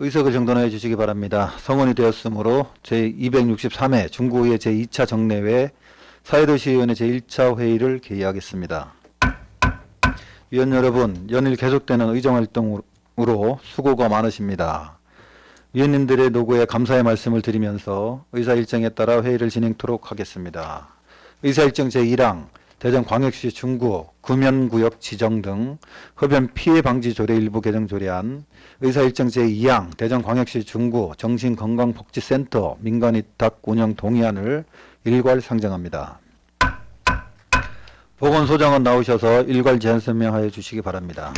의석을 정돈해 주시기 바랍니다. 성원이 되었으므로 제263회 중구의 제2차 정례회 사회도시위원회 제1차 회의를 개의하겠습니다. 위원 여러분, 연일 계속되는 의정활동으로 수고가 많으십니다. 위원님들의 노고에 감사의 말씀을 드리면서 의사일정에 따라 회의를 진행토록 하겠습니다. 의사일정 제1항 대전광역시 중구 금연구역 지정 등 흡연 피해 방지 조례 일부 개정 조례안, 의사일정 제2항 대전광역시 중구 정신건강복지센터 민간위탁 운영 동의안을 일괄 상정합니다. 보건소장은 나오셔서 일괄 제안 설명하여 주시기 바랍니다.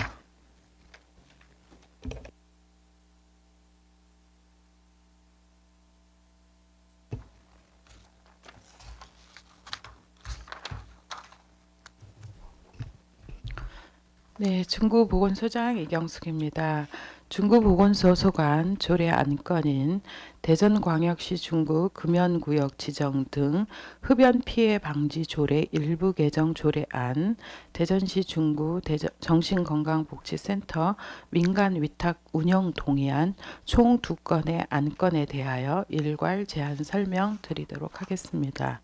네, 중구보건소장 이경숙입니다. 중구보건소 소관 조례 안건인 대전광역시 중구 금연구역 지정 등 흡연 피해 방지 조례 일부 개정 조례안, 대전시 중구 정신건강복지센터 민간 위탁 운영 동의안 총 2건의 안건에 대하여 일괄 제안 설명 드리도록 하겠습니다.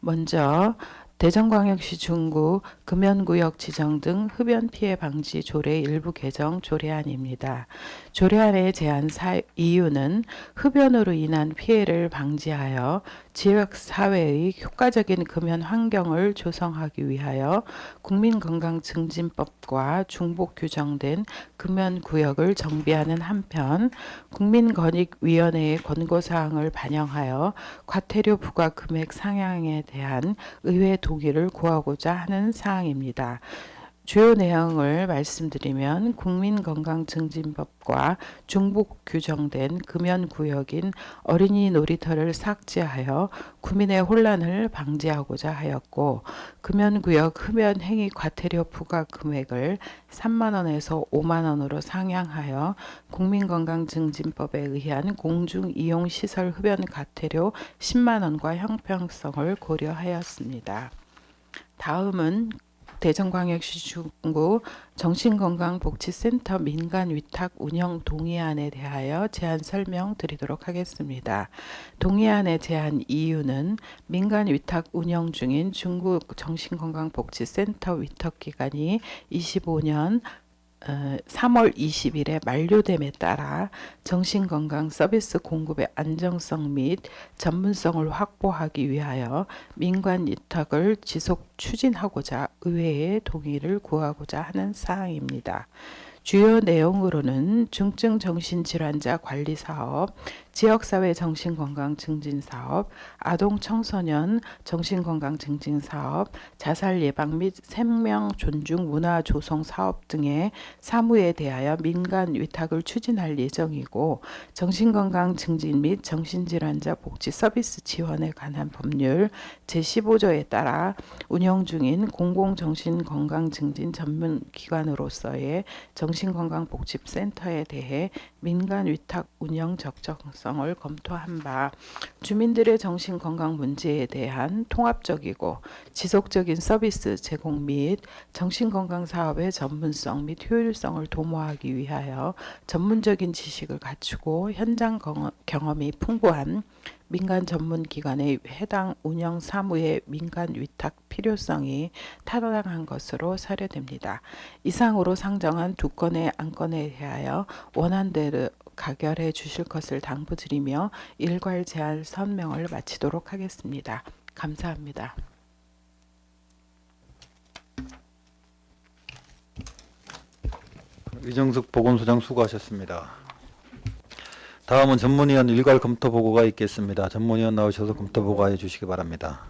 먼저 대전광역시 중구 금연구역 지정 등 흡연 피해 방지 조례 일부 개정 조례안입니다. 조례안의 제안 이유는 흡연으로 인한 피해를 방지하여 지역 사회의 효과적인 금연 환경을 조성하기 위하여 국민건강증진법과 중복 규정된 금연구역을 정비하는 한편 국민권익위원회의 권고사항을 반영하여 과태료 부과 금액 상향에 대한 의회 동의를 구하고자 하는 사항입니다. 주요 내용을 말씀드리면 국민건강증진법과 중복 규정된 금연구역인 어린이 놀이터를 삭제하여 구민의 혼란을 방지하고자 하였고, 금연구역 흡연 행위 과태료 부과 금액을 3만 원에서 5만 원으로 상향하여 국민건강증진법에 의한 공중이용시설 흡연 과태료 10만 원과 형평성을 고려하였습니다. 다음은 대전광역시 중구 정신건강복지센터 민간위탁 운영 동의안에 대하여 제안 설명 드리도록 하겠습니다. 동의안의 제안 이유는 민간위탁 운영 중인 중구 정신건강복지센터 위탁기간이 25년 3월 20일에 만료됨에 따라 정신건강 서비스 공급의 안정성 및 전문성을 확보하기 위하여 민간 위탁을 지속 추진하고자 의회의 동의를 구하고자 하는 사항입니다. 주요 내용으로는 중증 정신질환자 관리 사업, 지역사회 정신건강 증진 사업, 아동 청소년 정신건강 증진 사업, 자살 예방 및 생명 존중 문화 조성 사업 등의 사무에 대하여 민간 위탁을 추진할 예정이고, 정신건강 증진 및 정신질환자 복지 서비스 지원에 관한 법률 제15조에 따라 운영 중인 공공정신건강증진 전문기관으로서의 정신건강복지센터에 대해 민간 위탁 운영 적정성을 검토한 바, 주민들의 정신건강 문제에 대한 통합적이고 지속적인 서비스 제공 및 정신건강 사업의 전문성 및 효율성을 도모하기 위하여 전문적인 지식을 갖추고 현장 경험이 풍부한 민간 전문기관의 해당 운영 사무의 민간 위탁 필요성이 타당한 것으로 사료됩니다. 이상으로 상정한 2건의 안건에 대하여 원안대로 가결해 주실 것을 당부드리며 일괄 제안 설명을 마치도록 하겠습니다. 감사합니다. 이정숙 보건소장 수고하셨습니다. 다음은 전문위원 일괄 검토 보고가 있겠습니다. 전문위원 나오셔서 검토 보고해 주시기 바랍니다.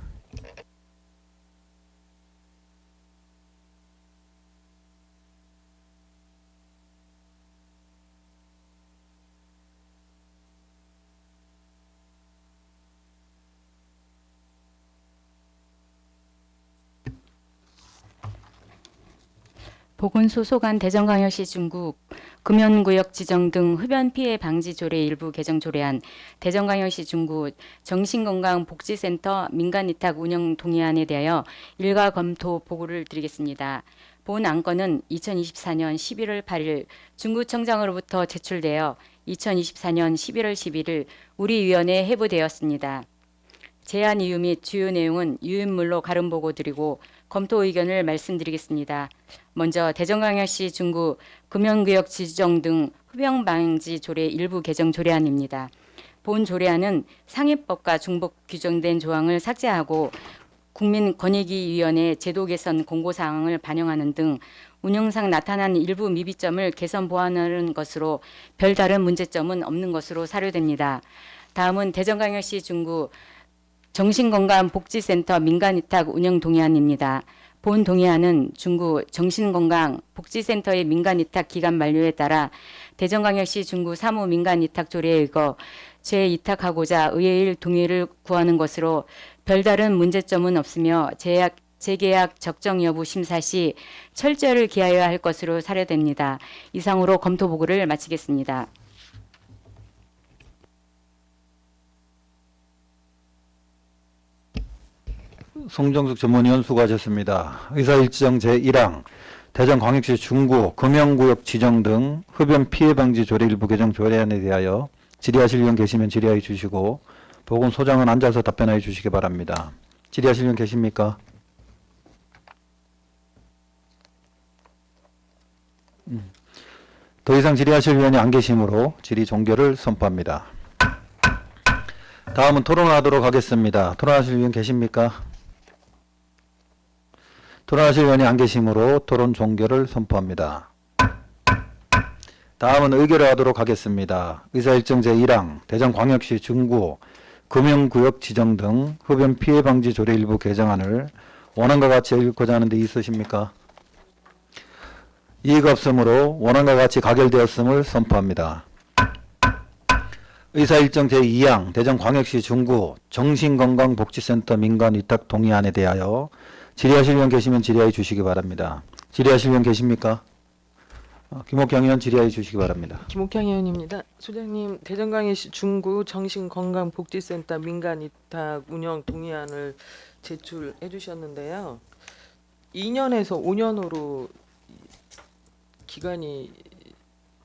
보건소 소관 대전광역시 중구 금연구역 지정 등 흡연 피해 방지 조례 일부 개정 조례안, 대전광역시 중구 정신건강복지센터 민간위탁 운영 동의안에 대하여 일괄 검토 보고를 드리겠습니다. 본 안건은 2024년 11월 8일 중구청장으로부터 제출되어 2024년 11월 11일 우리 위원회에 회부되었습니다. 제안 이유 및 주요 내용은 유인물로 가름보고 드리고 검토 의견을 말씀드리겠습니다. 먼저 대전광역시 중구 금연구역 지정 등 흡연 방지 조례 일부 개정 조례안입니다. 본 조례안은 상해법과 중복 규정된 조항을 삭제하고 국민권익위원회 제도 개선 공고사항을 반영하는 등 운영상 나타난 일부 미비점을 개선 보완하는 것으로 별다른 문제점은 없는 것으로 사료됩니다. 다음은 대전광역시 중구 정신건강복지센터 민간위탁 운영 동의안입니다. 본 동의안은 중구 정신건강복지센터의 민간위탁 기간 만료에 따라 대전광역시 중구 사무 민간위탁 조례에 의거 재위탁하고자 의회의 동의를 구하는 것으로 별다른 문제점은 없으며 재계약 적정 여부 심사 시 철저를 기하여야 할 것으로 사료됩니다. 이상으로 검토 보고를 마치겠습니다. 송정숙 전문위원 수고하셨습니다. 의사일정 제1항 대전광역시 중구 금연구역 지정 등 흡연 피해 방지 조례 일부 개정 조례안에 대하여 질의하실 의원 계시면 질의해 주시고 보건소장은 앉아서 답변해 주시기 바랍니다. 질의하실 의원 계십니까? 더 이상 질의하실 의원이 안 계시므로 질의 종결을 선포합니다. 다음은 토론하도록 하겠습니다. 토론하실 의원 계십니까? 토론하실 의원이 안 계시므로 토론 종결을 선포합니다. 다음은 의결을 하도록 하겠습니다. 의사일정 제1항 대전광역시 중구 금연구역 지정 등 흡연 피해 방지 조례 일부 개정안을 원안과 같이 읽고자 하는데 있으십니까? 이의가 없으므로 원안과 같이 가결되었음을 선포합니다. 의사일정 제2항 대전광역시 중구 정신건강복지센터 민간위탁 동의안에 대하여 질의하실 의원 계시면 질의해 주시기 바랍니다. 질의하실 의원 계십니까? 김옥경 의원 질의해 주시기 바랍니다. 김옥향 의원입니다. 소장님, 대전광역시 중구 정신건강복지센터 민간위탁 운영 동의안을 제출해 주셨는데요. 2년에서 5년으로 기간이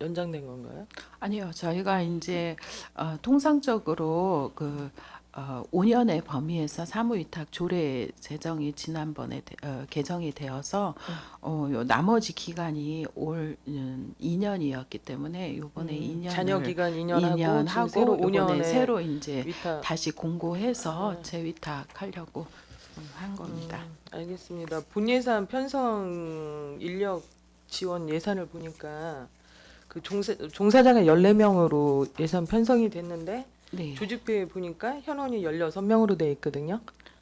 연장된 건가요? 아니요, 저희가 이제 통상적으로 5년의 범위에서 사무위탁 조례 제정이 지난번에 개정이 되어서 요 나머지 기간이 올 2년이었기 때문에 이번에 2년을 잔여 기간 2년 2년 하고 새로 하고 이번에 5년에 새로 이제 위탁. 다시 공고해서 재위탁하려고 한 겁니다. 알겠습니다. 본 예산 편성 인력 지원 예산을 보니까 그 종사자가 14명으로 예산 편성이 됐는데 네. 조직표에 보니까 현원이 16명으로 돼 있거든요.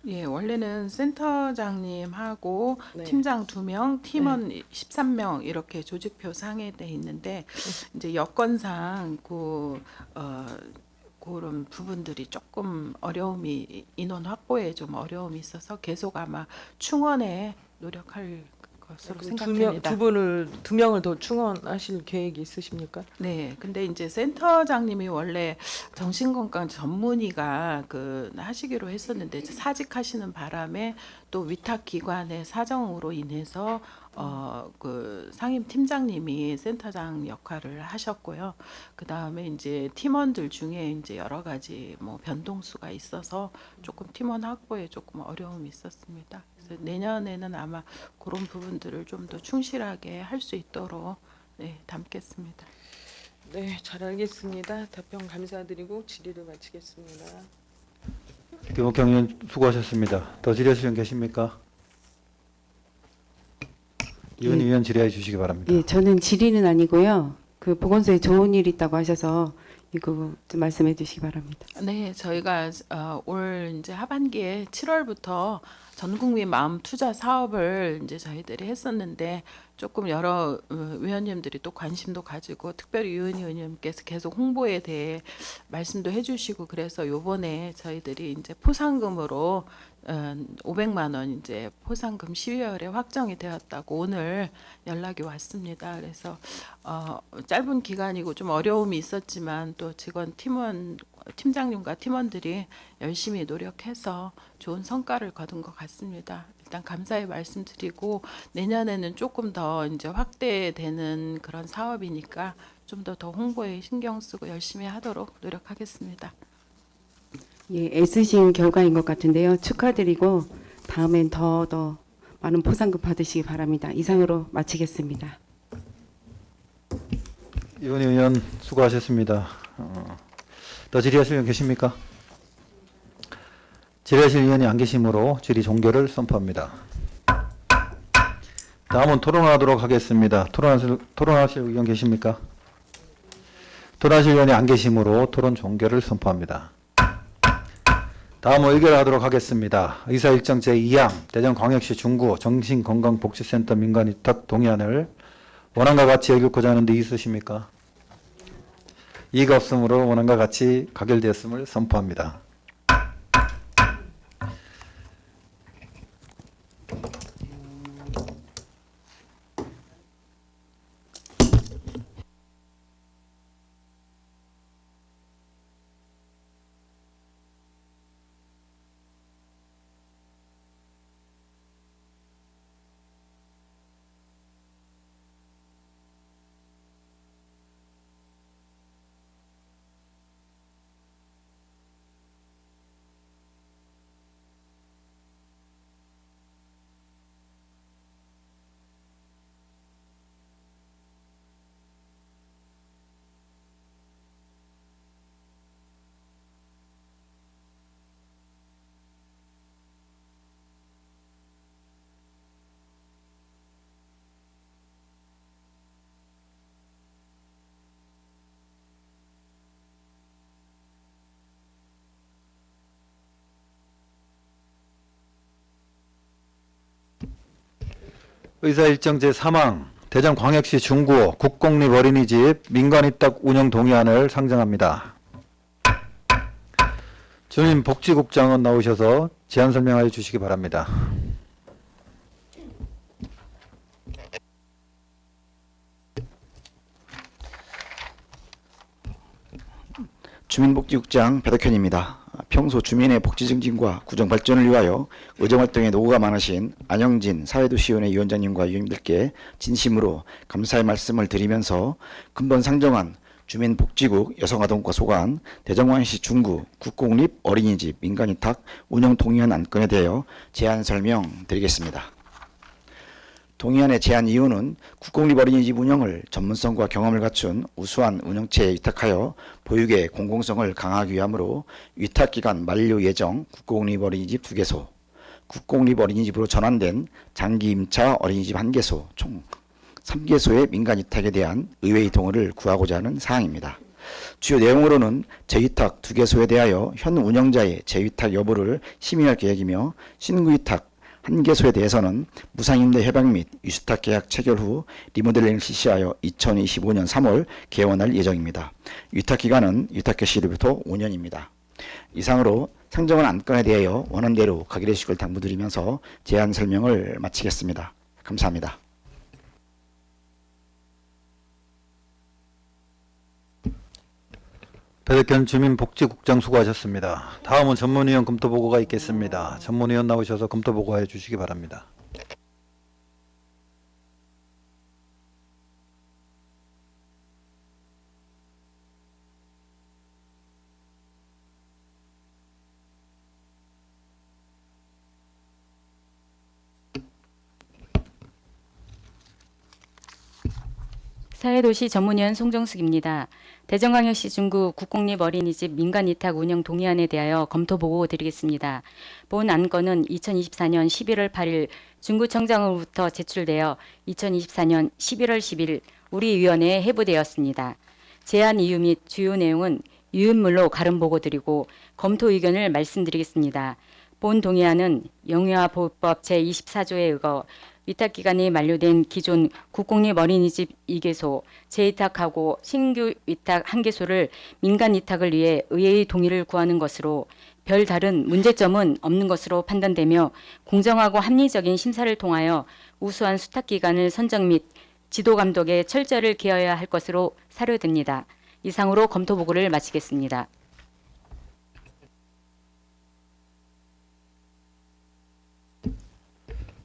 예, 원래는 센터장님하고 네. 팀장 2명, 팀원 13명 이렇게 조직표 상에 돼 있는데 이제 여건상 그런 부분들이 조금 어려움이 인원 확보에 좀 어려움이 있어서 계속 아마 충원에 노력할 것으로 생각됩니다. 두 명을 더 충원하실 계획이 있으십니까? 네, 근데 이제 센터장님이 원래 정신건강 전문의가 하시기로 했었는데 이제 사직하시는 바람에 또 위탁기관의 사정으로 인해서 상임 팀장님이 센터장 역할을 하셨고요. 그 다음에 이제 팀원들 중에 이제 여러 가지 뭐 변동수가 있어서 조금 팀원 확보에 조금 어려움이 있었습니다. 그래서 내년에는 아마 그런 부분들을 좀 더 충실하게 할 수 있도록 담겠습니다. 네, 잘 알겠습니다. 답변 감사드리고 질의를 마치겠습니다. 김옥경 의원 수고하셨습니다. 더 질의하실 의원 계십니까? 이은희 의원 질의해 주시기 바랍니다. 예, 저는 질의는 아니고요. 그 보건소에 좋은 일 있다고 하셔서 이거 좀 말씀해 주시기 바랍니다. 네, 저희가 올 이제 하반기에 7월부터 전국민 마음 투자 사업을 이제 저희들이 했었는데 조금 여러 위원님들이 또 관심도 가지고 특별히 유은희 의원님께서 계속 홍보에 대해 말씀도 해주시고 그래서 요번에 저희들이 이제 포상금으로 500만 원 이제 포상금 12월에 확정이 되었다고 오늘 연락이 왔습니다. 그래서 짧은 기간이고 좀 어려움이 있었지만 또 직원 팀원 팀장님과 팀원들이 열심히 노력해서 좋은 성과를 거둔 것 같습니다. 일단 감사의 말씀드리고 내년에는 조금 더 이제 확대되는 그런 사업이니까 좀 더 홍보에 신경 쓰고 열심히 하도록 노력하겠습니다. 예, 애쓰신 결과인 것 같은데요. 축하드리고 다음엔 더 많은 포상금 받으시기 바랍니다. 이상으로 마치겠습니다. 이원희 의원 수고하셨습니다. 더 질의하실 분 계십니까? 질의하실 의원이 안 계시므로 질의 종결을 선포합니다. 다음은 토론하도록 하겠습니다. 토론하실 의원 계십니까? 토론하실 의원이 안 계시므로 토론 종결을 선포합니다. 다음은 의결하도록 하겠습니다. 의사일정 제2항 대전광역시 중구 정신건강복지센터 민간위탁 동의안을 원안과 같이 읽고자 하는데 있으십니까? 이의가 없으므로 원안과 같이 가결되었음을 선포합니다. 의사일정 제3항 대전광역시 중구 국공립 어린이집 민간위탁 운영 동의안을 상정합니다. 주민복지국장은 나오셔서 제안 설명하여 주시기 바랍니다. 주민복지국장 배덕현입니다. 평소 주민의 복지 증진과 구정 발전을 위하여 의정활동에 노고가 많으신 안영진 사회도시위원회 위원장님과 위원님들께 진심으로 감사의 말씀을 드리면서 근본 상정한 주민복지국 여성아동과 소관 대전광역시 중구 국공립 어린이집 민간위탁 운영 동의안 안건에 대하여 제안 설명드리겠습니다. 동의안의 제안 이유는 국공립 어린이집 운영을 전문성과 경험을 갖춘 우수한 운영체에 위탁하여 보육의 공공성을 강화하기 위하므로 위탁기간 만료 예정 국공립 어린이집 2개소, 국공립 어린이집으로 전환된 장기 임차 어린이집 1개소, 총 3개소의 민간 위탁에 대한 의회의 동의를 구하고자 하는 사항입니다. 주요 내용으로는 재위탁 2개소에 대하여 현 운영자의 재위탁 여부를 심의할 계획이며 신규 위탁 1개소에 대해서는 무상임대 협약 및 위수탁 계약 체결 후 리모델링을 실시하여 2025년 3월 개원할 예정입니다. 위탁기간은 위탁 개시일부터 5년입니다. 이상으로 상정한 안건에 대하여 원안대로 가결해 주시길 당부드리면서 제안 설명을 마치겠습니다. 감사합니다. 배덕현 주민복지국장 수고하셨습니다. 다음은 전문위원 검토보고가 있겠습니다. 전문위원 나오셔서 검토보고해 주시기 바랍니다. 사회도시 전문위원 송정숙입니다. 대전광역시 중구 국공립 어린이집 민간위탁 운영 동의안에 대하여 검토 보고 드리겠습니다. 본 안건은 2024년 11월 8일 중구청장으로부터 제출되어 2024년 11월 10일 우리 위원회에 회부되었습니다. 제안 이유 및 주요 내용은 유인물로 가름 보고 드리고 검토 의견을 말씀드리겠습니다. 본 동의안은 영유아보호법 제24조에 의거 위탁기간이 만료된 기존 국공립 어린이집 2개소, 재위탁하고 신규 위탁 1개소를 민간 위탁을 위해 의회의 동의를 구하는 것으로 별다른 문제점은 없는 것으로 판단되며 공정하고 합리적인 심사를 통하여 우수한 수탁기간을 선정 및 지도감독에 철저를 기하여야 할 것으로 사료됩니다. 이상으로 검토보고를 마치겠습니다.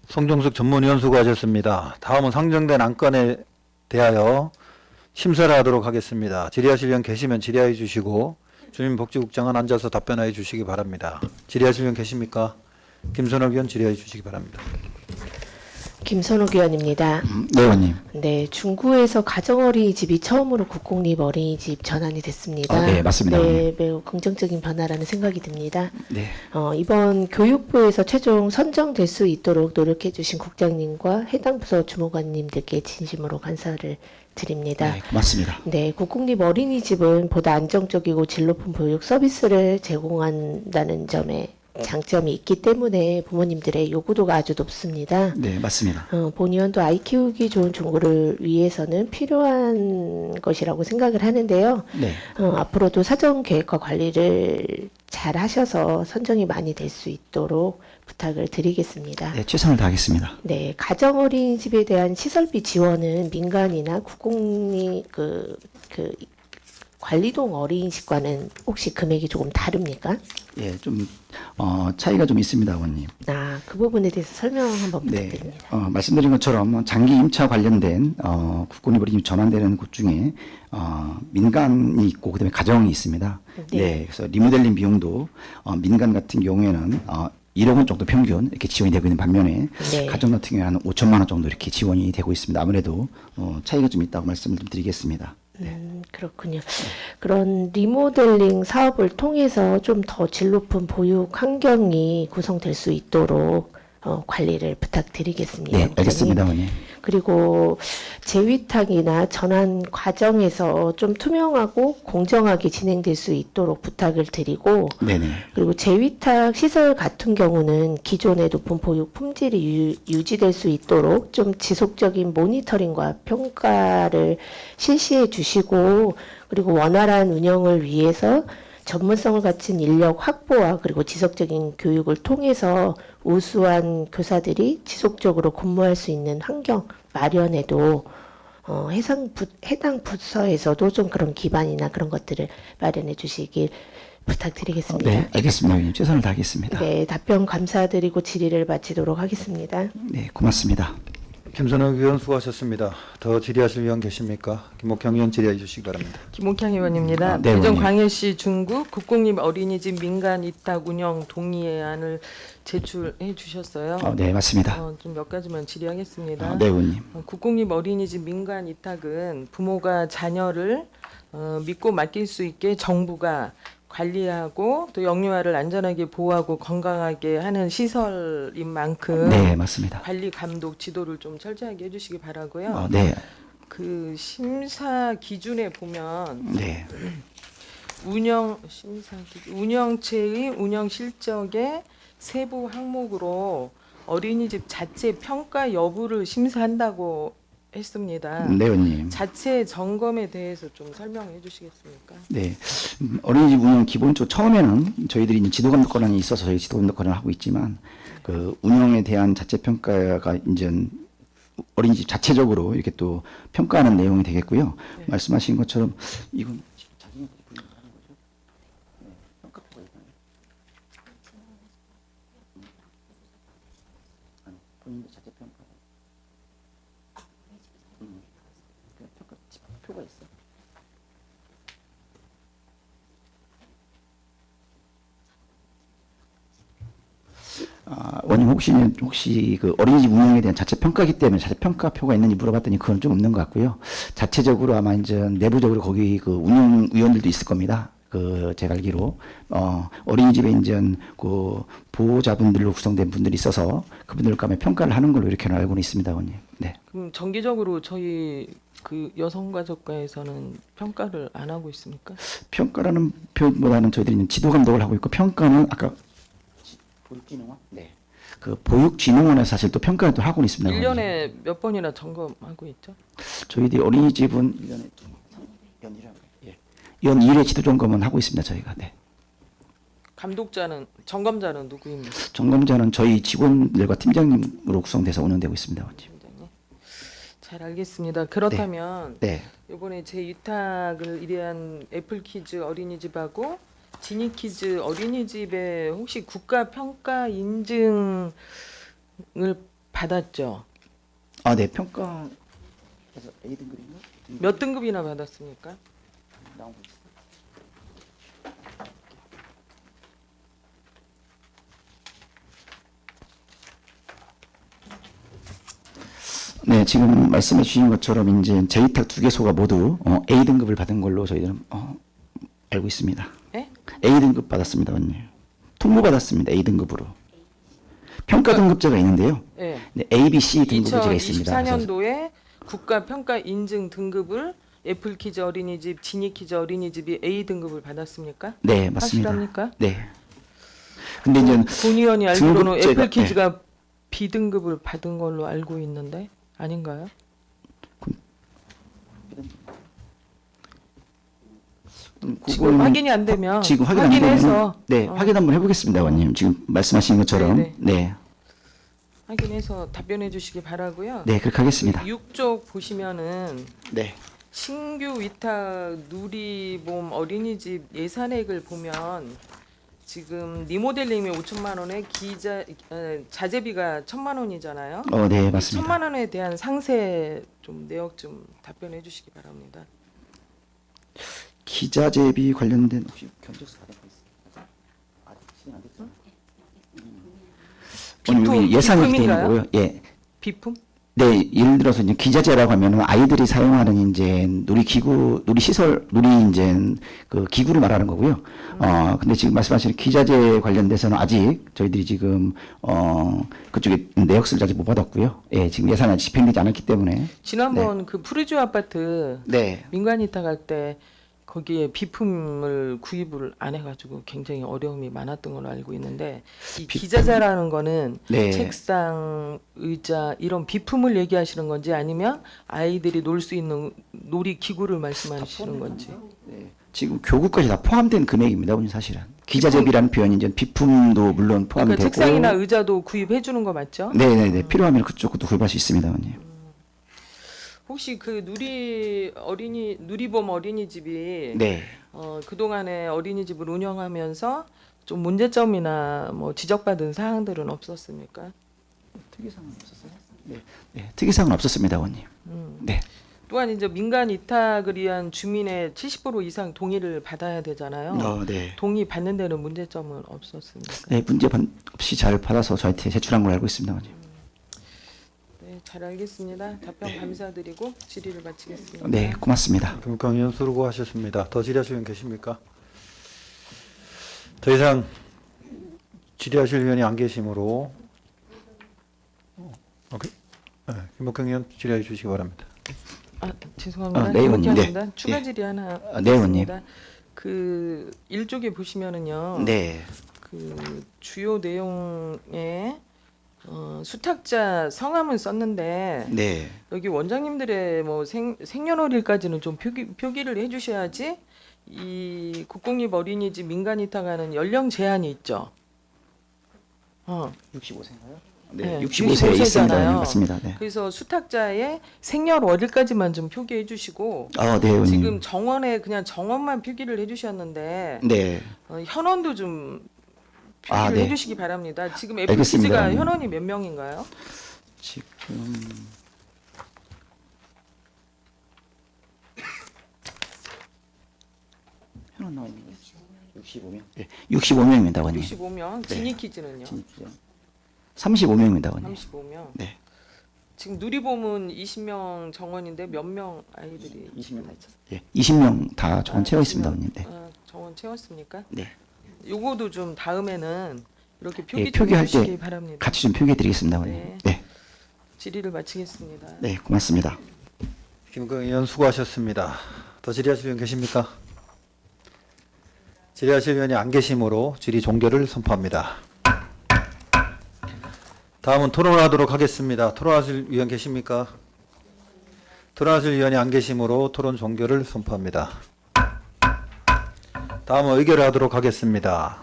송종숙 전문위원 수고하셨습니다. 다음은 상정된 안건에 대하여 심사를 하도록 하겠습니다. 질의하실 의원 계시면 질의해 주시고 주민복지국장은 앉아서 답변해 주시기 바랍니다. 질의하실 의원 계십니까? 김선욱 의원 질의해 주시기 바랍니다. 김선욱 의원입니다. 네, 의원님. 네, 중구에서 가정어린이집이 처음으로 국공립 어린이집 전환이 됐습니다. 네, 맞습니다. 네, 매우 긍정적인 변화라는 생각이 듭니다. 네. 이번 교육부에서 최종 선정될 수 있도록 노력해 주신 국장님과 해당 부서 주무관님들께 진심으로 감사를 드립니다. 네, 고맙습니다. 네, 국공립 어린이집은 보다 안정적이고 질 높은 보육 서비스를 제공한다는 점에 장점이 있기 때문에 부모님들의 요구도가 아주 높습니다. 네, 맞습니다. 본 의원도 아이 키우기 좋은 중구를 위해서는 필요한 것이라고 생각을 하는데요. 네. 앞으로도 사전 계획과 관리를 잘 하셔서 선정이 많이 될 수 있도록 부탁을 드리겠습니다. 네, 최선을 다하겠습니다. 네, 가정어린이집에 대한 시설비 지원은 민간이나 국공립 관리동 어린이집과는 혹시 금액이 조금 다릅니까? 예, 좀 차이가 좀 있습니다, 의원님. 그 부분에 대해서 설명 한번 네, 부탁드립니다. 말씀드린 것처럼 장기 임차 관련된 국공립 어린이집 전환되는 곳 중에 민간이 있고 그다음에 가정이 있습니다. 네. 네, 그래서 리모델링 비용도 민간 같은 경우에는 1억 원 정도 평균 이렇게 지원이 되고 있는 반면에 네. 가정 같은 경우에는 한 5천만 원 정도 이렇게 지원이 되고 있습니다. 아무래도 차이가 좀 있다고 말씀을 좀 드리겠습니다. 그렇군요. 그런 리모델링 사업을 통해서 좀 더 질 높은 보육 환경이 구성될 수 있도록 관리를 부탁드리겠습니다. 네, 알겠습니다, 의원님. 그리고 재위탁이나 전환 과정에서 좀 투명하고 공정하게 진행될 수 있도록 부탁을 드리고 네네. 그리고 재위탁 시설 같은 경우는 기존의 높은 보육 품질이 유지될 수 있도록 좀 지속적인 모니터링과 평가를 실시해 주시고 그리고 원활한 운영을 위해서 전문성을 갖춘 인력 확보와 그리고 지속적인 교육을 통해서 우수한 교사들이 지속적으로 근무할 수 있는 환경 마련에도 해당 부서에서도 좀 그런 기반이나 그런 것들을 마련해 주시길 부탁드리겠습니다. 네, 알겠습니다, 의원님. 최선을 다하겠습니다. 네, 답변 감사드리고 질의를 마치도록 하겠습니다. 네, 고맙습니다. 김선욱 의원 수고하셨습니다. 더 질의하실 의원 계십니까? 김옥형 의원 질의해 주시기 바랍니다. 김옥향 의원입니다. 네, 의원님. 대전광역시 중구 국공립 어린이집 민간 위탁 운영 동의안을 제출해 주셨어요. 네, 맞습니다. 좀 몇 가지만 질의하겠습니다. 네, 의원님. 국공립 어린이집 민간 위탁은 부모가 자녀를 믿고 맡길 수 있게 정부가 관리하고 또 영유아를 안전하게 보호하고 건강하게 하는 시설인 만큼 네, 맞습니다. 관리 감독 지도를 좀 철저하게 해주시기 바라고요. 네, 그 심사 기준에 보면 네, 운영체의 운영 실적의 세부 항목으로 어린이집 자체 평가 여부를 심사한다고 했습니다. 네, 의원님. 자체 점검에 대해서 좀 설명해 주시겠습니까? 네, 어린이집 운영 기본적으로 처음에는 저희들이 이제 지도감독 권한이 있어서 저희 지도감독 권한을 하고 있지만 그 운영에 대한 자체 평가가 이제 어린이집 자체적으로 이렇게 또 평가하는 내용이 되겠고요. 네. 말씀하신 것처럼 이건 자기네들이 분석하는 거죠? 네, 평가표가 있나요? 아니, 본인도 자체 평가. 그 평가표가 있어. 원님 혹시 그 어린이집 운영에 대한 자체 평가기 때문에 자체 평가표가 있는지 물어봤더니 그건 좀 없는 것 같고요. 자체적으로 아마 이제 내부적으로 거기 그 운영 위원들도 있을 겁니다. 그 제가 알기로 어린이집에 이제 그 보호자분들로 구성된 분들이 있어서 그분들과 함께 평가를 하는 걸로 이렇게 알고는 있습니다, 원님. 네. 그럼 정기적으로 저희 그 여성가족과에서는 평가를 안 하고 있습니까? 평가라는 표현보다는 저희들이 이제 지도 감독을 하고 있고 평가는 아까 보육진흥원? 네. 그 보육진흥원에서 사실 또 평가를 또 하고는 있습니다. 1년에 몇 번이나 점검하고 있죠? 저희들이 어린이집은 1년에 연 1회 지도 점검은 하고 있습니다. 저희가. 네. 점검자는 누구입니까? 점검자는 저희 직원들과 팀장님으로 구성돼서 운영되고 있습니다. 원님. 팀장님. 잘 알겠습니다. 그렇다면 네. 이번에 제 위탁을 의뢰한 애플키즈 어린이집하고 지니키즈 어린이집에 혹시 국가 평가 인증을 받았죠. 아, 네. 평가에서 A 등급인가? 몇 등급이나 받았습니까? 나온 거 있어요. 네, 지금 말씀해 주신 것처럼 이제 제2탁 2개소가 모두 A 등급을 받은 걸로 저희들은 알고 있습니다. 예? A 등급 받았습니다, 원님. 통보 받았습니다. A 등급으로. 평가 등급제가 있는데요. 예. 네, A, B, C 등급제가 있습니다. 2024년도에 국가 평가 인증 등급을 애플키즈 어린이집, 지니키즈 어린이집이 A 등급을 받았습니까? 네, 맞습니다. 확실합니까? 네. 근데 이제 본 의원이 알기로는 등급제가- 애플키즈가 B 등급을 받은 걸로 알고 있는데 아닌가요? 지금 그거는 확인이 안 되면 지금 확인 안 확인해서 되면 네, 어. 확인 한번 해보겠습니다, 원님. 지금 말씀하신 것처럼 네, 네, 확인해서 답변해 주시기 바라고요. 네, 그렇게 하겠습니다. 6쪽 보시면은 네, 신규 위탁 누리봄 어린이집 예산액을 보면 지금 리모델링이 5천만 원에 자재비가 1,000만 원이잖아요. 네, 맞습니다. 1,000만 원에 대한 상세 좀 내역 좀 답변해 주시기 바랍니다. 기자재비 관련된 혹시 견적서 받은 거 있어요? 아직 진행 안 됐죠? 오늘 여기 예산이 되는 비품인가요? 거고요. 예. 비품? 네, 예를 들어서 이제 기자재라고 하면은 아이들이 사용하는 이제 놀이기구, 놀이시설, 이제 그 기구를 말하는 거고요. 근데 지금 말씀하신 기자재 관련돼서는 아직 저희들이 지금 그쪽에 내역서를 아직 못 받았고요. 예, 지금 예산이 아직 집행되지 않았기 때문에. 지난번 그 푸르지오 아파트 네. 민간 위탁 할 때 거기에 비품을 구입을 안 해가지고 굉장히 어려움이 많았던 걸로 알고 있는데 이 기자재라는 거는 네. 책상, 의자 이런 비품을 얘기하시는 건지 아니면 아이들이 놀 수 있는 놀이 기구를 말씀하시는 건지. 네. 지금 교구까지 다 포함된 금액입니다, 오늘 사실은. 기자재비라는 표현이 이제 비품도 물론 포함이 그러니까 되고. 책상이나 의자도 구입해 주는 거 맞죠? 네네네. 필요하면 그쪽도 구입할 수 있습니다, 원님. 혹시 그 누리봄 어린이집이 네. 그동안에 어린이집을 운영하면서 좀 문제점이나 뭐 지적받은 사항들은 없었습니까? 특이사항은 없었어요? 네. 네. 특이사항은 없었습니다, 원님. 네. 또한 이제 민간 위탁을 위한 주민의 70% 이상 동의를 받아야 되잖아요. 네. 동의 받는 데는 문제점은 없었습니까? 네, 문제 없이 잘 받아서 저한테 제출한 걸로 알고 있습니다, 원님. 네, 잘 알겠습니다. 답변 감사드리고 질의를 마치겠습니다. 네, 고맙습니다. 금강 의원 수고하셨습니다. 더 질의하실 의원 계십니까? 더 이상 질의하실 의원이 안 계시므로 김목경 의원 질의해 주시기 바랍니다. 죄송합니다. 네, 의원님. 네. 김옥현입니다. 추가 예. 질의 하나 네, 의원님. 있습니다. 그 일쪽에 보시면은요. 네. 그 주요 내용에 수탁자 성함은 썼는데 네. 여기 원장님들의 뭐 생년월일까지는 좀 표기를 해주셔야지 이 국공립 어린이집 민간 위탁하는 연령 제한이 있죠. 65세인가요? 네, 네, 65세에 있습니다. 잖아요. 원님. 맞습니다. 네. 그래서 수탁자의 생년월일까지만 좀 표기해 주시고 네, 원님. 지금 정원에 그냥 정원만 표기를 해주셨는데 네. 현원도 좀 표기를 아, 네. 해주시기 바랍니다. 지금 알겠습니다, 애플키즈가 원님. 현원이 몇 명인가요? 지금 현원 나와 있는 거 65명. 네, 65명입니다, 원님. 65명. 네. 지니키즈는요? 35명입니다, 원님. 35명. 네. 지금 누리봄은 20명 정원인데 몇 명 아이들이 20명 다 있었어요. 예, 20명 다 정원 채워 있습니다, 20명. 원님. 네. 정원 채웠습니까? 네. 요거도 좀 다음에는 이렇게 표기 예, 좀 표기할 해주시기 때 바랍니다. 같이 좀 표기해 드리겠습니다, 원님. 네. 네. 질의를 마치겠습니다. 네, 고맙습니다. 김목경 의원 수고하셨습니다. 더 질의하실 의원 계십니까? 질의하실 의원이 안 계시므로 질의 종결을 선포합니다. 다음은 토론하도록 하겠습니다. 토론하실 의원 계십니까? 토론하실 의원이 안 계시므로 토론 종결을 선포합니다. 다음은 의결을 하도록 하겠습니다.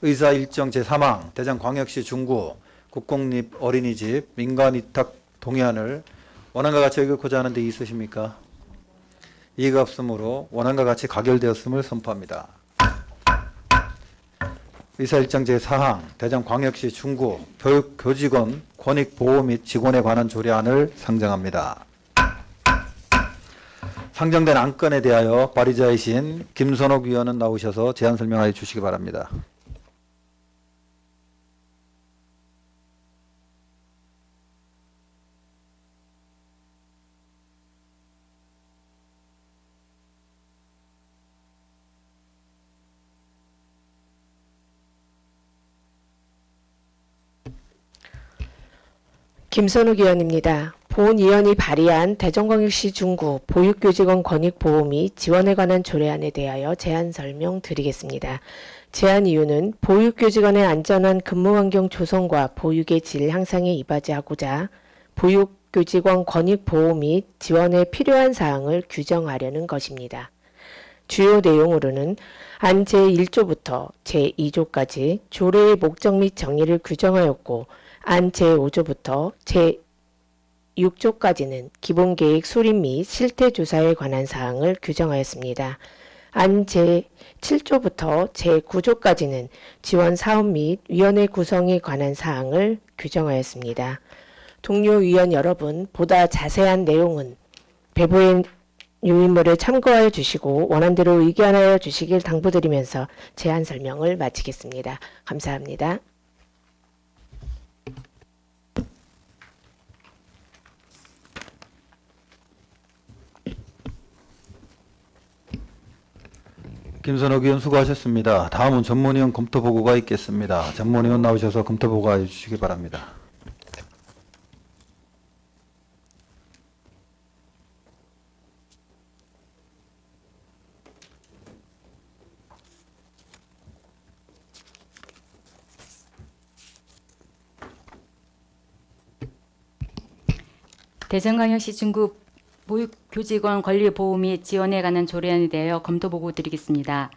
의사 일정 제3항 대전광역시 중구 국공립 어린이집 민간 위탁 동의안을 원안과 같이 의결코자 하는 데 있으십니까? 이의가 없으므로 원안과 같이 가결되었음을 선포합니다. 의사일정 제4항 대전광역시 중구 교육교직원 권익보호 및 직원에 관한 조례안을 상정합니다. 상정된 안건에 대하여 발의자이신 김선옥 위원은 나오셔서 제안 설명하여 주시기 바랍니다. 김선욱 의원입니다. 본 의원이 발의한 대전광역시 중구 보육교직원 권익보호 및 지원에 관한 조례안에 대하여 제안 설명드리겠습니다. 제안 이유는 보육교직원의 안전한 근무환경 조성과 보육의 질 향상에 이바지하고자 보육교직원 권익보호 및 지원에 필요한 사항을 규정하려는 것입니다. 주요 내용으로는 안 제1조부터 제2조까지 조례의 목적 및 정의를 규정하였고 안 제5조부터 제6조까지는 기본계획 수립 및 실태조사에 관한 사항을 규정하였습니다. 안 제7조부터 제9조까지는 지원 사업 및 위원회 구성에 관한 사항을 규정하였습니다. 동료 위원 여러분, 보다 자세한 내용은 배부의 유인물을 참고하여 주시고 원안대로 의견하여 주시길 당부드리면서 제안 설명을 마치겠습니다. 감사합니다. 김선옥 의원 수고하셨습니다. 다음은 전문위원 검토보고가 있겠습니다. 전문위원 나오셔서 검토보고해 주시기 바랍니다. 대전광역시 중구 보육교직원 권리보호 및 지원에 관한 조례안에 대하여 검토보고 드리겠습니다.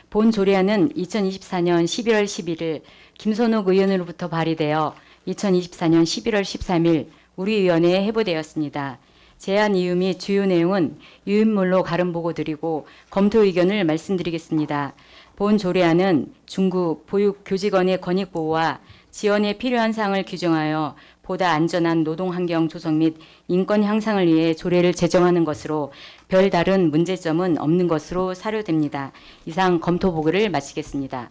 본 조례안은 2024년 11월 11일 김선욱 의원으로부터 발의되어 2024년 11월 13일 우리 위원회에 회부되었습니다. 제안 이유 및 주요 내용은 유인물로 가름보고 드리고 검토 의견을 말씀드리겠습니다. 본 조례안은 중구 보육교직원의 권익보호와 지원에 필요한 사항을 규정하여 보다 안전한 노동환경 조성 및 인권 향상을 위해 조례를 제정하는 것으로 별다른 문제점은 없는 것으로 사료됩니다. 이상 검토 보고를 마치겠습니다.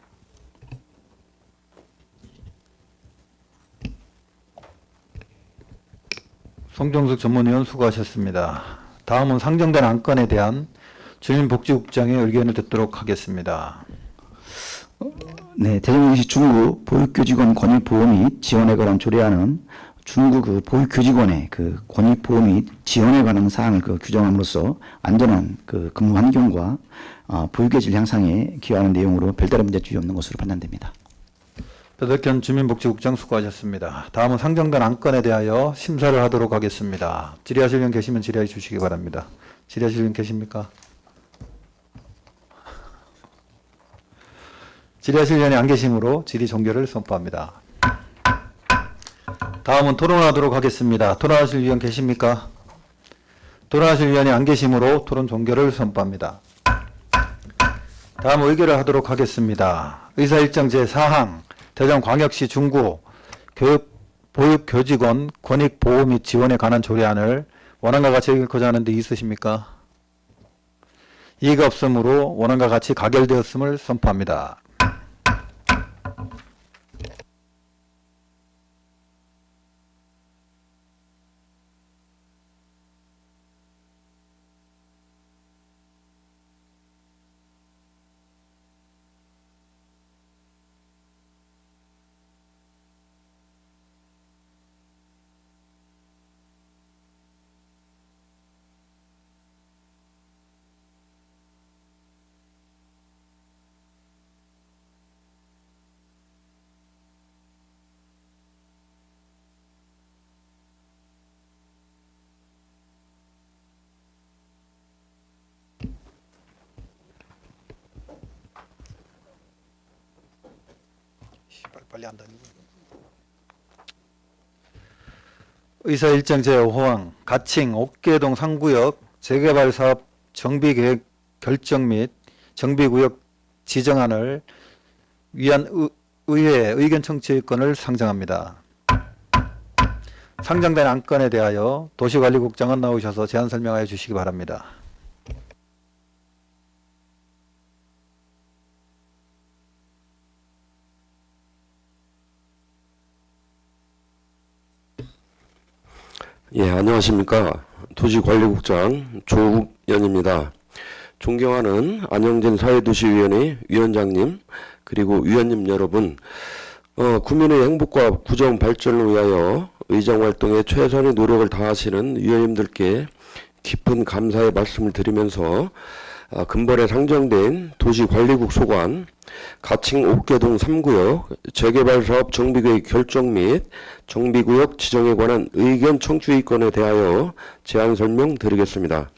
송정숙 전문위원 수고하셨습니다. 다음은 상정된 안건에 대한 주민복지국장의 의견을 듣도록 하겠습니다. 네, 대전광역시 중구 보육교직원 권익보호 및 지원에 관한 조례안은 중구 보육교직원의 권익보호 및 지원에 관한 사항을 규정함으로써 안전한 근무 환경과 보육의 질 향상에 기여하는 내용으로 별다른 문제점이 없는 것으로 판단됩니다. 배덕현 주민복지국장 수고하셨습니다. 다음은 상정된 안건에 대하여 심사를 하도록 하겠습니다. 질의하실 분 계시면 질의해 주시기 바랍니다. 질의하실 분 계십니까? 질의하실 위원이 안 계시므로 질의 종결을 선포합니다. 다음은 토론하도록 하겠습니다. 토론하실 위원 계십니까? 토론하실 위원이 안 계시므로 토론 종결을 선포합니다. 다음 의결을 하도록 하겠습니다. 의사일정 제4항 대전광역시 중구 보육교직원 권익보호 및 지원에 관한 조례안을 원안과 같이 읽고자 하는데 있으십니까? 이의가 없으므로 원안과 같이 가결되었음을 선포합니다. 빨리 한다니. 의사일정 제5항 가칭 옥계동 상구역 재개발사업 정비계획 결정 및 정비구역 지정안을 위한 의회 의견 청취권을 상정합니다. 상정된 안건에 대하여 도시관리국장은 나오셔서 제안 설명하여 주시기 바랍니다. 예, 안녕하십니까. 도시관리국장 조욱연입니다. 존경하는 안영진 사회도시위원회 위원장님, 그리고 위원님 여러분, 구민의 행복과 구정 발전을 위하여 의정활동에 최선의 노력을 다하시는 위원님들께 깊은 감사의 말씀을 드리면서 근본에 상정된 도시관리국 소관 가칭 옥계동 3구역 재개발사업 정비계획 결정 및 정비구역 지정에 관한 의견 청취권에 대하여 제안 설명드리겠습니다.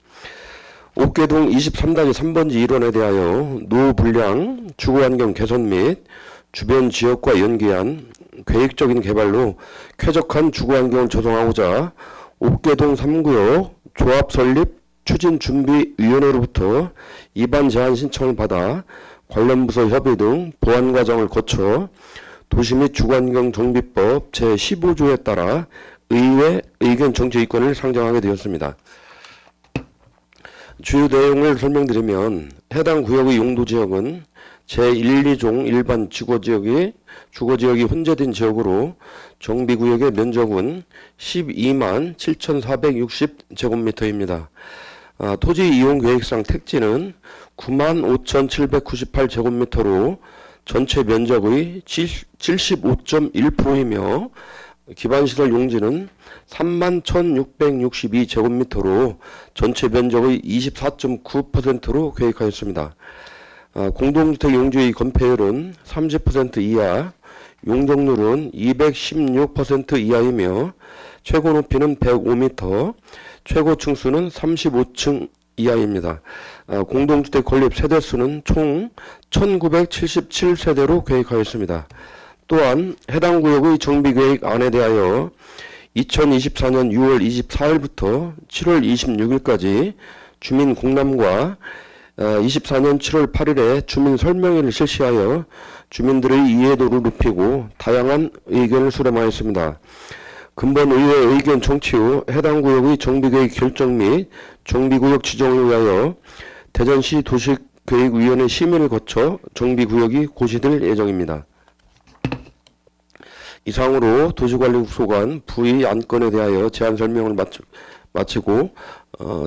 옥계동 23-3번지 1원에 대하여 노불량 주거환경 개선 및 주변 지역과 연계한 계획적인 개발로 쾌적한 주거환경을 조성하고자 옥계동 3구역 조합 설립 추진준비위원회로부터 입안 제안 신청을 받아 관련 부서 협의 등 보완 과정을 거쳐 도시 및 주거환경 정비법 제15조에 따라 의회 의견 청취권을 상정하게 되었습니다. 주요 내용을 설명드리면 해당 구역의 용도지역은 제1, 2종 일반 주거지역이 혼재된 지역으로 정비구역의 면적은 12만 7,460제곱미터입니다. 토지 이용 계획상 택지는 95,798제곱미터로 전체 면적의 75.1%이며 기반시설 용지는 31,662제곱미터로 전체 면적의 24.9%로 계획하였습니다. 공동주택 용지의 건폐율은 30% 이하, 용적률은 216% 이하이며 최고 높이는 105m, 최고 층수는 35층 이하입니다. 공동주택 건립 세대수는 총 1977세대로 계획하였습니다. 또한 해당 구역의 정비계획안에 대하여 2024년 6월 24일부터 7월 26일까지 주민 공람과 24년 7월 8일에 주민 설명회를 실시하여 주민들의 이해도를 높이고 다양한 의견을 수렴하였습니다. 근본 의회 의견 청취 후 해당 구역의 정비계획 결정 및 정비구역 지정을 위하여 대전시 도시계획위원회 심의를 거쳐 정비구역이 고시될 예정입니다. 이상으로 도시관리국 소관 부의 안건에 대하여 제안 설명을 마치고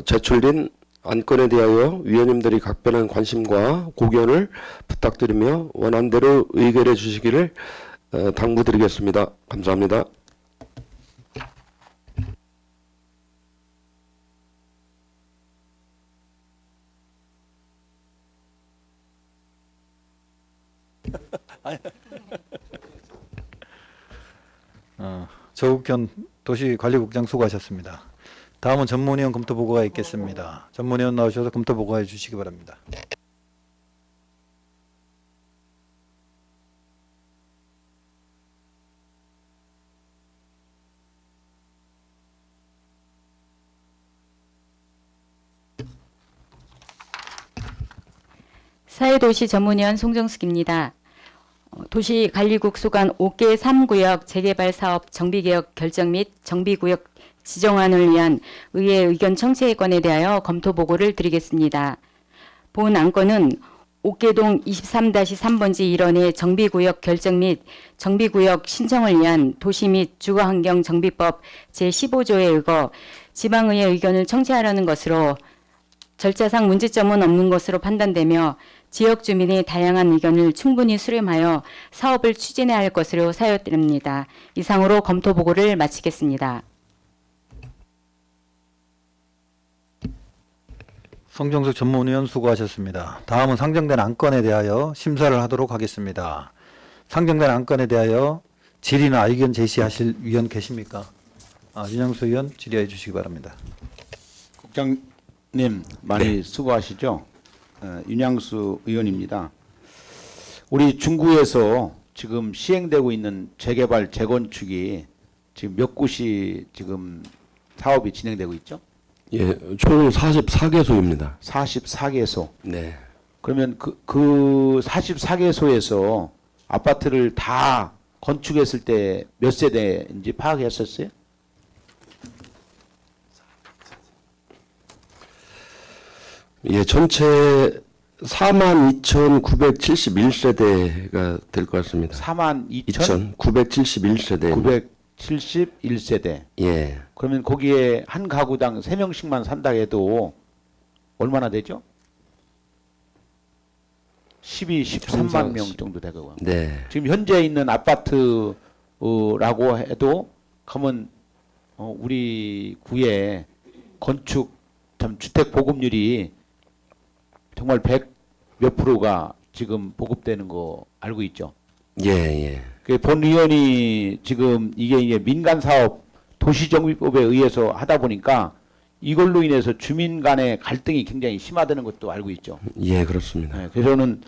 제출된 안건에 대하여 위원님들이 각별한 관심과 고견을 부탁드리며 원안대로 의결해 주시기를 당부드리겠습니다. 감사합니다. 조욱현 도시관리국장 수고하셨습니다. 다음은 전문위원 검토보고가 있겠습니다. 전문위원 나오셔서 검토보고해 주시기 바랍니다. 사회도시 전문위원 송정숙입니다. 도시관리국 소관 5개 3구역 재개발 사업 정비개혁 결정 및 정비구역 지정안을 위한 의회 의견 청취권에 대하여 검토보고를 드리겠습니다. 본 안건은 옥계동 23-3번지 1원의 정비구역 결정 및 정비구역 신청을 위한 도시 및 주거환경 정비법 제15조에 의거 지방의회 의견을 청취하려는 것으로 절차상 문제점은 없는 것으로 판단되며 지역 주민의 다양한 의견을 충분히 수렴하여 사업을 추진해야 할 것으로 사유됩니다. 이상으로 검토보고를 마치겠습니다. 송정숙 전문위원 수고하셨습니다. 다음은 상정된 안건에 대하여 심사를 하도록 하겠습니다. 상정된 안건에 대하여 질의나 의견 제시하실 위원 계십니까? 윤영수 의원 질의해 주시기 바랍니다. 국장님 많이 수고하시죠? 윤양수 의원입니다. 우리 중구에서 지금 시행되고 있는 재개발 재건축이 지금 몇 곳이 지금 사업이 진행되고 있죠? 예, 총 44개소입니다. 44개소. 네. 그러면 그 44개소에서 아파트를 다 건축했을 때 몇 세대인지 파악했었어요? 예, 전체 42,971세대가 될 것 같습니다. 42,971세대. 971세대. 예. 그러면 거기에 한 가구당 3명씩만 산다 해도 얼마나 되죠? 13만 명 정도 되고. 네. 지금 현재 있는 아파트라고 해도 그러면 우리 구의 건축 주택 보급률이 정말 100몇 프로가 지금 보급되는 거 알고 있죠? 예, 예. 그 본 의원이 지금 이게 민간 사업 도시정비법에 의해서 하다 보니까 이걸로 인해서 주민 간의 갈등이 굉장히 심화되는 것도 알고 있죠. 예, 그렇습니다. 네, 그래서 저는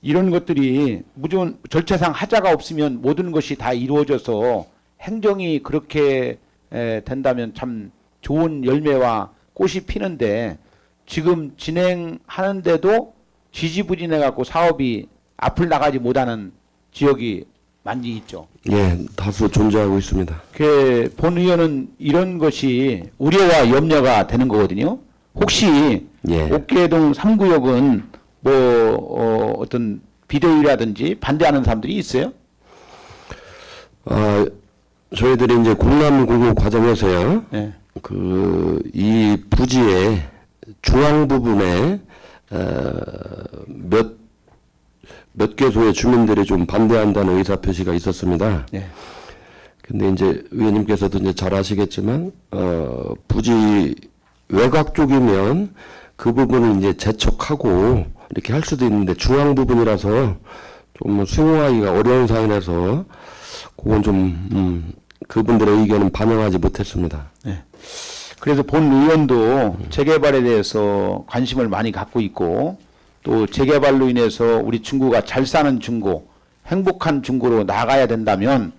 이런 것들이 무조건 절차상 하자가 없으면 모든 것이 다 이루어져서 행정이 그렇게 된다면 참 좋은 열매와 꽃이 피는데 지금 진행하는데도 지지부진해 갖고 사업이 앞을 나가지 못하는 지역이 많이 있죠. 예, 다수 존재하고 있습니다. 본 의원은 이런 것이 우려와 염려가 되는 거거든요. 혹시 예. 옥계동 3구역은 어떤 비대위라든지 반대하는 사람들이 있어요? 저희들이 이제 공람구조 과정에서요. 네. 이 부지의 중앙 부분에 몇 개소의 주민들이 좀 반대한다는 의사 표시가 있었습니다. 네. 근데 이제 의원님께서도 이제 잘 아시겠지만 부지 외곽 쪽이면 그 부분을 이제 재촉하고 이렇게 할 수도 있는데 중앙 부분이라서 좀 수용하기가 어려운 상황이라서 그건 좀 그분들의 의견은 반영하지 못했습니다. 네. 그래서 본 의원도 재개발에 대해서 관심을 많이 갖고 있고 또 재개발로 인해서 우리 중구가 잘 사는 중구, 행복한 중구로 나가야 된다면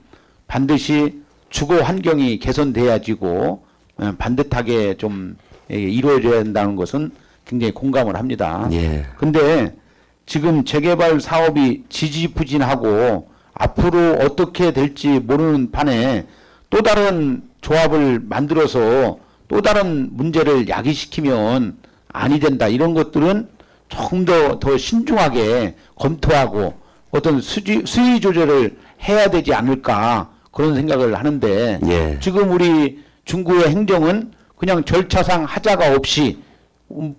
반드시 주거 환경이 개선돼야지고 반듯하게 좀 이루어져야 된다는 것은 굉장히 공감을 합니다. 예. 근데 지금 재개발 사업이 지지부진하고 앞으로 어떻게 될지 모르는 판에 또 다른 조합을 만들어서 또 다른 문제를 야기시키면 아니 된다. 이런 것들은 조금 더 신중하게 검토하고 어떤 수위 조절을 해야 되지 않을까 그런 생각을 하는데 예. 지금 우리 중구의 행정은 그냥 절차상 하자가 없이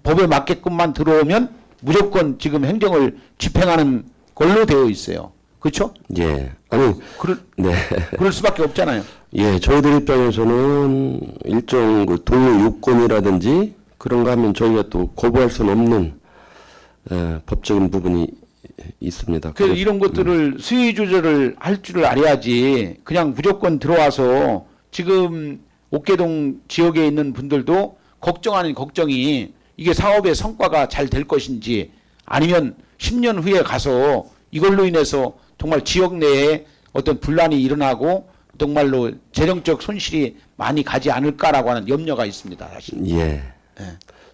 법에 맞게끔만 들어오면 무조건 지금 행정을 집행하는 걸로 되어 있어요. 그렇죠? 예. 아니, 네. 그럴 수밖에 없잖아요. 예, 저희들 입장에서는 일정 동의 요건이라든지 그런 거 하면 저희가 또 거부할 수는 없는 법적인 부분이 있습니다. 그래서 이런 것들을 수위 조절을 할 줄을 알아야지 그냥 무조건 들어와서 지금 옥계동 지역에 있는 분들도 걱정 아닌 걱정이 이게 사업의 성과가 잘 될 것인지 아니면 10년 후에 가서 이걸로 인해서 정말 지역 내에 어떤 분란이 일어나고 정말로 재정적 손실이 많이 가지 않을까라고 하는 염려가 있습니다. 사실. 예.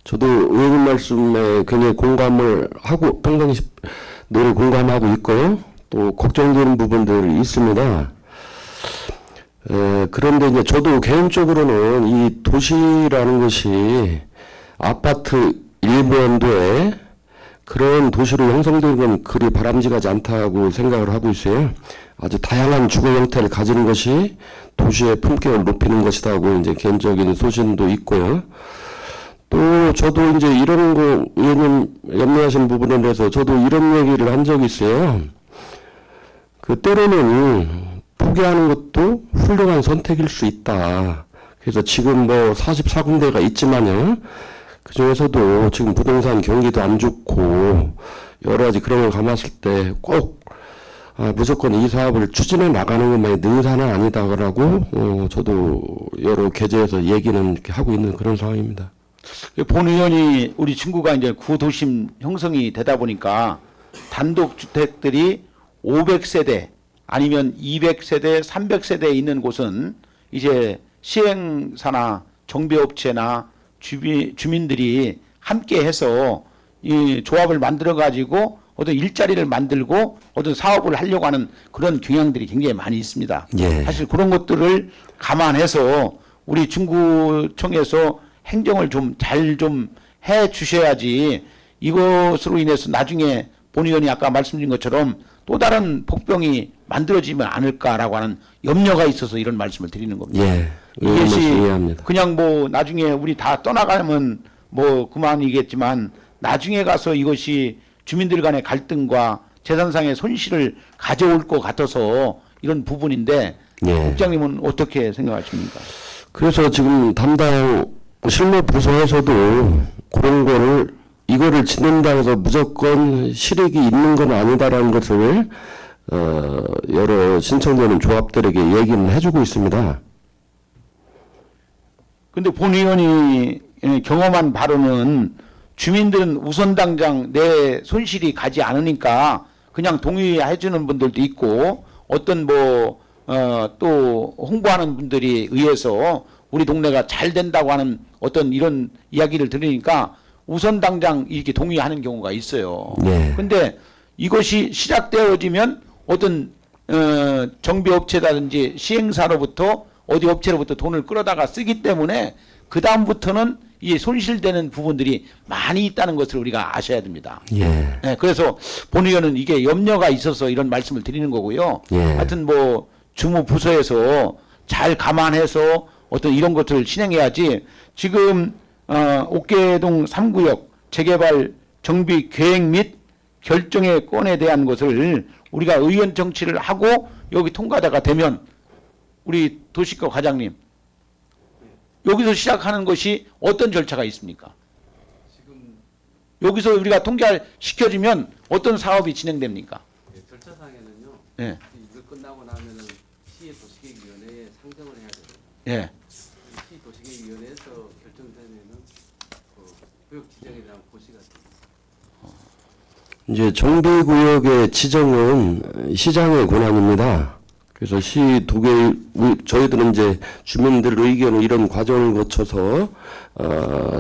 저도 의원님 말씀에 굉장히 공감을 하고 평상시 늘 공감하고 있고요. 또 걱정되는 부분들이 있습니다. 그런데 이제 저도 개인적으로는 이 도시라는 것이 아파트 일부 언도에 그런 도시로 형성되는 건 그리 바람직하지 않다고 생각을 하고 있어요. 아주 다양한 주거 형태를 가지는 것이 도시의 품격을 높이는 것이라고 이제 개인적인 소신도 있고요. 또 저도 이제 이런 거 의원님 염려하시는 부분에 대해서 저도 이런 얘기를 한 적이 있어요. 때로는 포기하는 것도 훌륭한 선택일 수 있다. 그래서 지금 44군데가 있지만요. 그 중에서도 지금 부동산 경기도 안 좋고 여러 가지 그런 걸 감았을 때 꼭 무조건 이 사업을 추진해 나가는 것만이 능사는 아니다라고 저도 여러 계제에서 얘기는 이렇게 하고 있는 그런 상황입니다. 본 의원이 우리 중구가 이제 구도심 형성이 되다 보니까 단독 주택들이 500세대 아니면 200세대, 300세대에 있는 곳은 이제 시행사나 정비업체나 주민들이 함께 해서 이 조합을 만들어 가지고 어떤 일자리를 만들고 어떤 사업을 하려고 하는 그런 경향들이 굉장히 많이 있습니다. 예. 사실 그런 것들을 감안해서 우리 중구청에서 행정을 좀 잘 좀 해 주셔야지 이것으로 인해서 나중에 본 의원이 아까 말씀드린 것처럼 또 다른 복병이 만들어지면 않을까라고 하는 염려가 있어서 이런 말씀을 드리는 겁니다. 예. 의원 말씀 이것이 이해합니다. 그냥 뭐 나중에 우리 다 떠나가면 뭐 그만이겠지만 나중에 가서 이것이 주민들 간의 갈등과 재산상의 손실을 가져올 것 같아서 이런 부분인데 예. 국장님은 어떻게 생각하십니까? 그래서 지금 담당 실무 부서에서도 그런 거를 이거를 짓는다고 해서 무조건 실익이 있는 건 아니다라는 것을 여러 신청되는 조합들에게 얘기는 해주고 있습니다. 근데 본 의원이 경험한 바로는 주민들은 우선 당장 내 손실이 가지 않으니까 그냥 동의해 주는 분들도 있고 어떤 또 홍보하는 분들이 의해서 우리 동네가 잘 된다고 하는 어떤 이런 이야기를 들으니까 우선 당장 이렇게 동의하는 경우가 있어요. 네. 근데 이것이 시작되어지면 어떤 정비업체라든지 시행사로부터 어디 업체로부터 돈을 끌어다가 쓰기 때문에 그 다음부터는 이 손실되는 부분들이 많이 있다는 것을 우리가 아셔야 됩니다. 예. 네, 그래서 본 의원은 이게 염려가 있어서 이런 말씀을 드리는 거고요. 예. 하여튼 뭐 주무부서에서 잘 감안해서 어떤 이런 것들을 진행해야지 지금 옥계동 3구역 재개발 정비 계획 및 결정의 건에 대한 것을 우리가 의원 정치를 하고 여기 통과가 되면 우리 도시과 과장님 여기서 시작하는 것이 어떤 절차가 있습니까? 여기서 우리가 통과를 시켜주면 어떤 사업이 진행됩니까? 절차상에는요. 예. 이거 끝나고 나면은 시의 도시계획위원회에 상정을 해야 돼요. 예. 시 도시계획위원회에서 결정되면은 그 구역 지정에 대한 고시가 됩니다. 이제 정비구역의 지정은 시장의 권한입니다. 그래서 시 도계 저희들은 이제 주민들 의견을 이런 과정을 거쳐서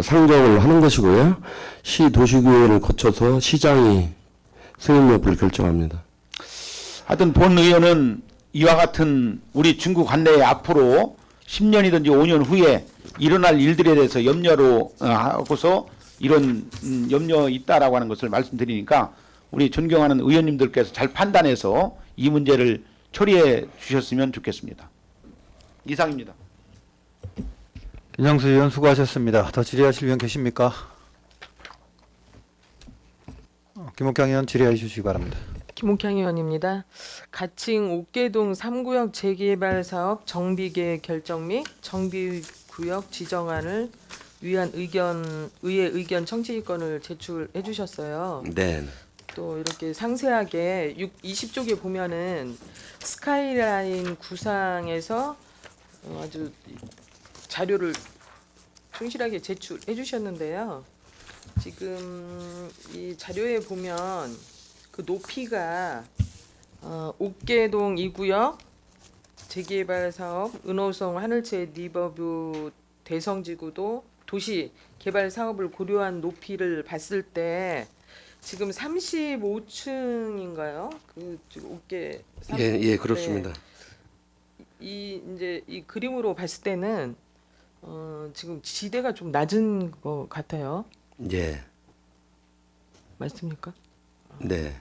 상정을 하는 것이고요. 시 도시구역을 거쳐서 시장이 승인 여부를 결정합니다. 하여튼 본 의원은 이와 같은 우리 중구 관내에 앞으로 10년이든지 5년 후에 일어날 일들에 대해서 염려로 하고서 이런 염려 있다라고 하는 것을 말씀드리니까 우리 존경하는 의원님들께서 잘 판단해서 이 문제를 처리해 주셨으면 좋겠습니다. 이상입니다. 김영수 의원 수고하셨습니다. 더 질의하실 의원 계십니까? 김옥경 의원 질의해 주시기 바랍니다. 김옥향 의원입니다. 가칭 옥계동 3구역 재개발 사업 정비계획 결정 및 정비구역 지정안을 위한 의회 의견 청취권을 제출해 주셨어요. 네. 또 이렇게 상세하게 20쪽에 보면은 스카이라인 구상에서 아주 자료를 충실하게 제출해 주셨는데요. 지금 이 자료에 보면 그 높이가 옥계동 2구역 재개발 사업 은호성 하늘채 리버뷰 대성지구도 도시 개발 사업을 고려한 높이를 봤을 때 지금 35층인가요? 그 지금 옥계 예, 그렇습니다. 이 이제 이 그림으로 봤을 때는 지금 지대가 좀 낮은 것 같아요. 예. 맞습니까? 네.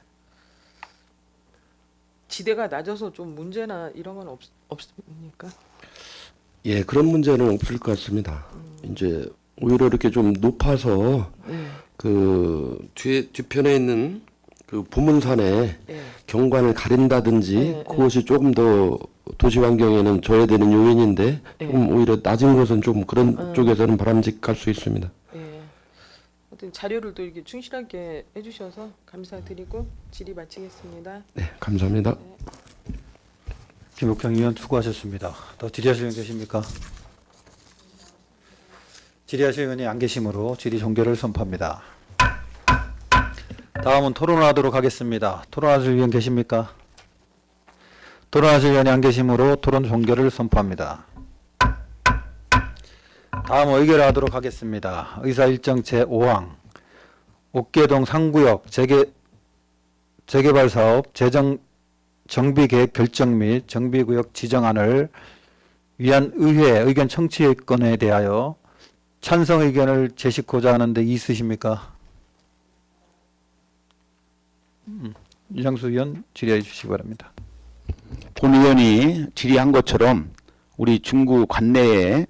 지대가 낮아서 좀 문제나 이런 건 없습니까? 예, 그런 문제는 없을 것 같습니다. 이제 오히려 이렇게 좀 높아서 네. 그 뒤편에 있는 그 부문산에 네. 경관을 가린다든지 네, 그것이 조금 더 도시 환경에는 줘야 되는 요인인데 조금 오히려 낮은 곳은 좀 그런 쪽에서는 바람직할 수 있습니다. 예. 하여튼 자료를 또 이렇게 충실하게 해주셔서 감사드리고 질의 마치겠습니다. 네, 감사합니다. 김옥경 의원 수고하셨습니다. 더 질의하실 의원 계십니까? 질의하실 의원이 안 계시므로 질의 종결을 선포합니다. 다음은 토론하도록 하겠습니다. 토론하실 의원 계십니까? 토론하실 의원이 안 계시므로 토론 종결을 선포합니다. 다음 의결하도록 하겠습니다. 의사 일정 제5항 옥계동 3구역 재개발 사업 정비계획 결정 및 정비구역 지정안을 위한 의회 의견 청취건에 대하여 찬성 의견을 제시고자 하는데 있으십니까? 이장수 의원 질의해 주시기 바랍니다. 본 의원이 질의한 것처럼 우리 중구 관내에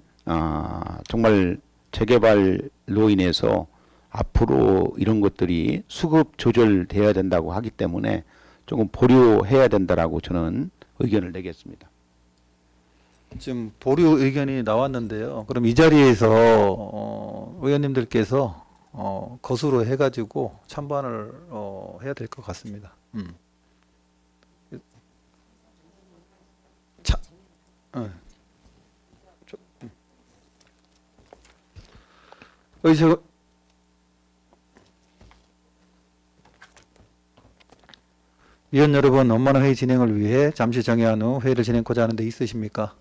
정말 재개발로 인해서 앞으로 이런 것들이 수급 조절돼야 된다고 하기 때문에 조금 보류해야 된다라고 저는 의견을 내겠습니다. 지금 보류 의견이 나왔는데요. 그럼 이 자리에서 의원님들께서 거수로 해가지고 찬반을 해야 될 것 같습니다. 위원 여러분, 원만한 회의 진행을 위해 잠시 정회한 후 회의를 진행하고자 하는 데 있으십니까?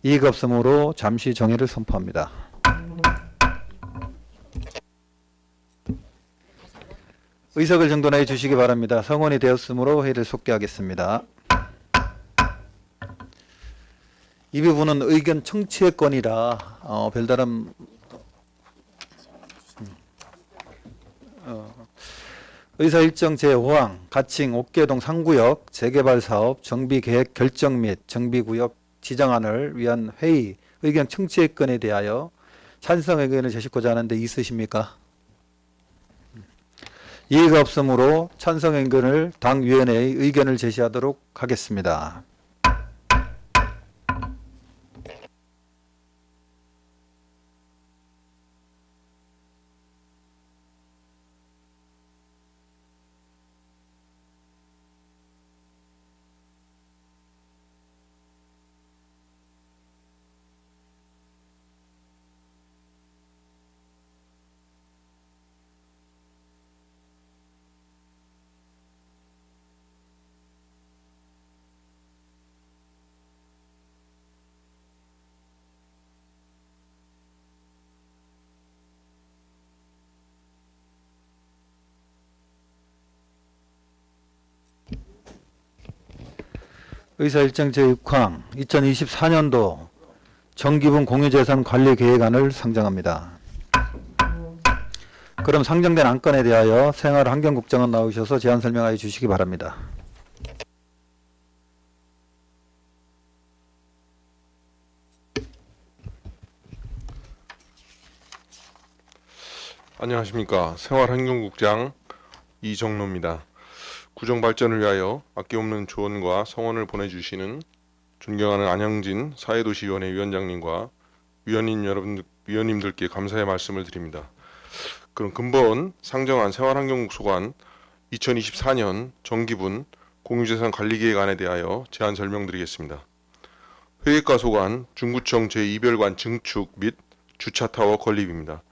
이의가 없으므로 잠시 정회를 선포합니다. 의석을 정돈해 주시기 바랍니다. 성원이 되었으므로 회의를 속개하겠습니다. 이 부분은 의견 청취의 건이라 별다른 의사 일정 제5항 가칭 옥계동 상구역 재개발 사업 정비계획 결정 및 정비구역 지정안을 위한 회의 의견 청취의 건에 대하여 찬성 의견을 제시고자 하는 데 있으십니까? 이의가 없으므로 찬성 의견을 당위원회의 의견을 제시하도록 하겠습니다. 의사 일정 제6항 2024년도 정기분 공유재산 관리 계획안을 상정합니다. 그럼 상정된 안건에 대하여 생활환경국장은 나오셔서 제안 설명하여 주시기 바랍니다. 안녕하십니까. 생활환경국장 이정로입니다. 구정 발전을 위하여 아낌없는 조언과 성원을 보내주시는 존경하는 안영진 사회도시위원회 위원장님과 위원님들께 감사의 말씀을 드립니다. 그럼 근본 상정한 생활환경국소관 2024년 정기분 공유재산 관리계획안에 대하여 제안 설명드리겠습니다. 회계과 소관 중구청 제2별관 증축 및 주차타워 건립입니다.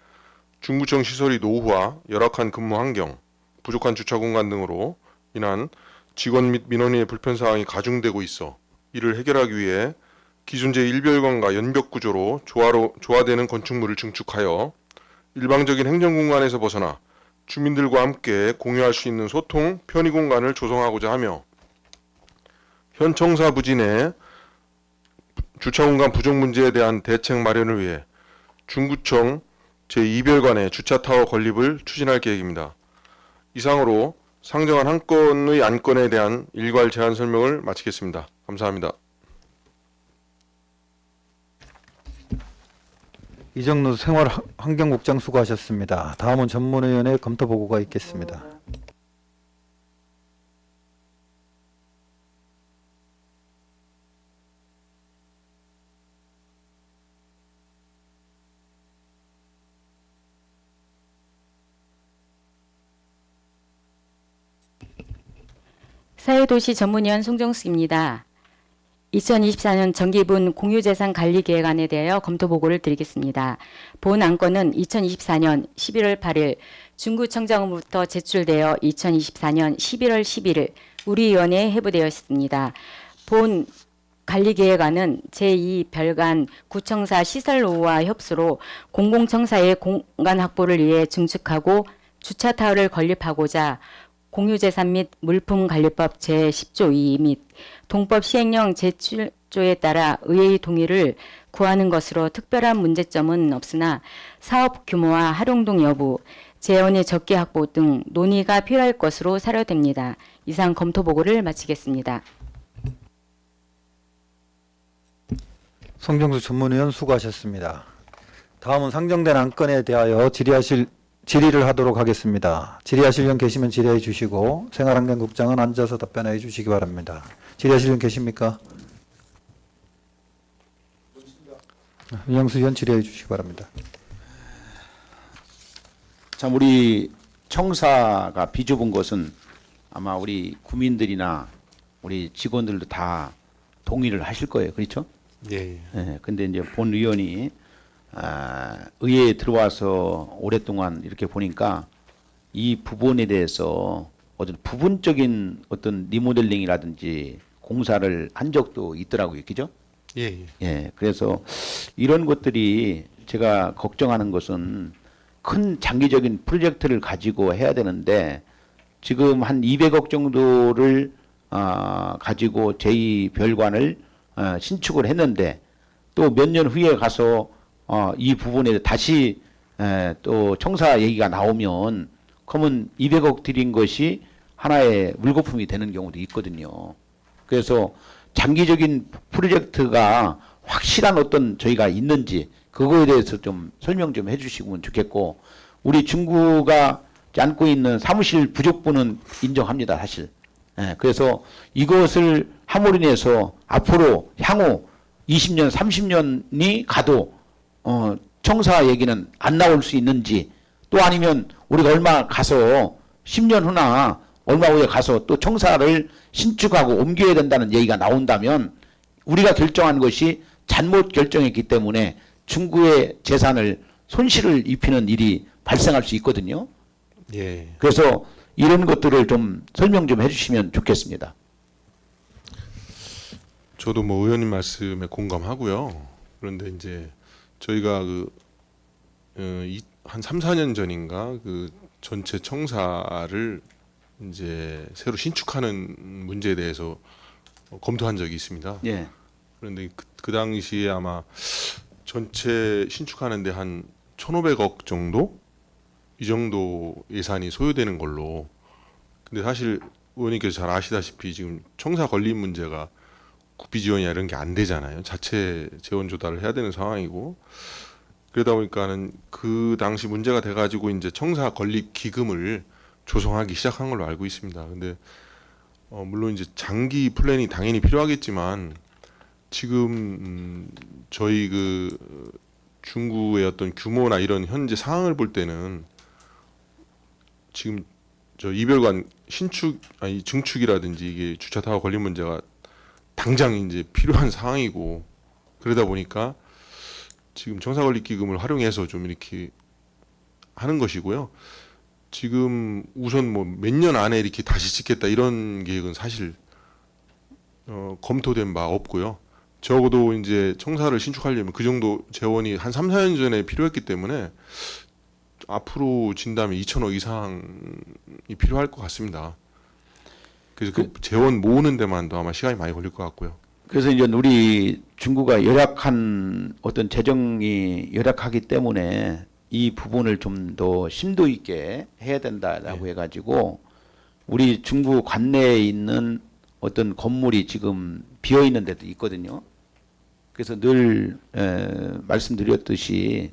중구청 시설이 노후화, 열악한 근무 환경, 부족한 주차 공간 등으로 인한 직원 및 민원인의 불편사항이 가중되고 있어 이를 해결하기 위해 기존 제1별관과 연벽 구조로 조화되는 건축물을 증축하여 일방적인 행정공간에서 벗어나 주민들과 함께 공유할 수 있는 소통, 편의 공간을 조성하고자 하며 현 청사 부진의 주차공간 부족 문제에 대한 대책 마련을 위해 중구청 제2별관의 주차타워 건립을 추진할 계획입니다. 이상으로 상정한 한 건의 안건에 대한 일괄 제안 설명을 마치겠습니다. 감사합니다. 이정로 생활환경국장 수고하셨습니다. 다음은 전문위원회 검토보고가 있겠습니다. 사회도시 전문위원 송정숙입니다. 2024년 정기분 공유재산 관리계획안에 대하여 검토보고를 드리겠습니다. 본 안건은 2024년 11월 8일 중구청장으로부터 제출되어 2024년 11월 11일 우리 위원회에 회부되었습니다. 본 관리계획안은 제2별관 구청사 시설노후와 협소로 공공청사의 공간 확보를 위해 증축하고 주차타워를 건립하고자 공유재산 및 물품관리법 제10조 2 및 동법 시행령 제7조에 따라 의회의 동의를 구하는 것으로 특별한 문제점은 없으나 사업 규모와 활용도 여부, 재원의 적기 확보 등 논의가 필요할 것으로 사료됩니다. 이상 검토 보고를 마치겠습니다. 송정수 전문위원 수고하셨습니다. 다음은 상정된 안건에 대하여 질의를 하도록 하겠습니다. 질의하실 분 계시면 질의해 주시고 생활환경국장은 앉아서 답변해 주시기 바랍니다. 질의하실 분 계십니까? 윤영수 위원 질의해 주시기 바랍니다. 참 우리 청사가 비좁은 것은 아마 우리 구민들이나 우리 직원들도 다 동의를 하실 거예요. 그렇죠? 예. 예. 근데 이제 본 의원이 의회에 들어와서 오랫동안 이렇게 보니까 이 부분에 대해서 어떤 부분적인 어떤 리모델링이라든지 공사를 한 적도 있더라고요. 그죠? 예. 예. 그래서 이런 것들이 제가 걱정하는 것은 큰 장기적인 프로젝트를 가지고 해야 되는데 지금 한 200억 정도를 가지고 제2별관을 신축을 했는데 또 몇 년 후에 가서 이 부분에 다시 또 청사 얘기가 나오면 그러면 200억 들인 것이 하나의 물거품이 되는 경우도 있거든요. 그래서 장기적인 프로젝트가 확실한 어떤 저희가 있는지 그거에 대해서 좀 설명 좀 해주시면 좋겠고 우리 중구가 안고 있는 사무실 부족분은 인정합니다. 사실. 예, 그래서 이것을 함으로 인해서 앞으로 향후 20년, 30년이 가도 청사 얘기는 안 나올 수 있는지 또 아니면 우리가 얼마 가서 10년 후나 얼마 후에 가서 또 청사를 신축하고 옮겨야 된다는 얘기가 나온다면 우리가 결정한 것이 잘못 결정했기 때문에 중구의 재산을 손실을 입히는 일이 발생할 수 있거든요. 예. 그래서 이런 것들을 좀 설명 좀 해주시면 좋겠습니다. 저도 뭐 의원님 말씀에 공감하고요. 그런데 이제 저희가 한 3, 4년 전인가 그 전체 청사를 이제 새로 신축하는 문제에 대해서 검토한 적이 있습니다. 예. 그런데 그 당시에 아마 전체 신축하는데 한 1,500억 정도? 이 정도 예산이 소요되는 걸로. 근데 사실 의원님께서 잘 아시다시피 지금 청사 건립 문제가 국비 지원이나 이런 게 안 되잖아요. 자체 재원 조달을 해야 되는 상황이고. 그러다 보니까는 그 당시 문제가 돼가지고 이제 청사 건립 기금을 조성하기 시작한 걸로 알고 있습니다. 근데 물론 이제 장기 플랜이 당연히 필요하겠지만 지금 저희 그 중구의 어떤 규모나 이런 현재 상황을 볼 때는 지금 저 이별관 증축이라든지 이게 주차 타워 건립 문제가 당장 이제 필요한 상황이고 그러다 보니까 지금 청사 건립 기금을 활용해서 좀 이렇게 하는 것이고요. 지금 우선 뭐 몇 년 안에 이렇게 다시 짓겠다 이런 계획은 사실 검토된 바 없고요. 적어도 이제 청사를 신축하려면 그 정도 재원이 한 3, 4년 전에 필요했기 때문에 앞으로 진다면 2천억 이상이 필요할 것 같습니다. 그래서 그 재원 모으는 데만도 아마 시간이 많이 걸릴 것 같고요. 그래서 이제 우리 중구가 열악한 어떤 재정이 열악하기 때문에 이 부분을 좀 더 심도 있게 해야 된다라고 해가지고 우리 중구 관내에 있는 어떤 건물이 지금 비어 있는 데도 있거든요. 그래서 늘 말씀드렸듯이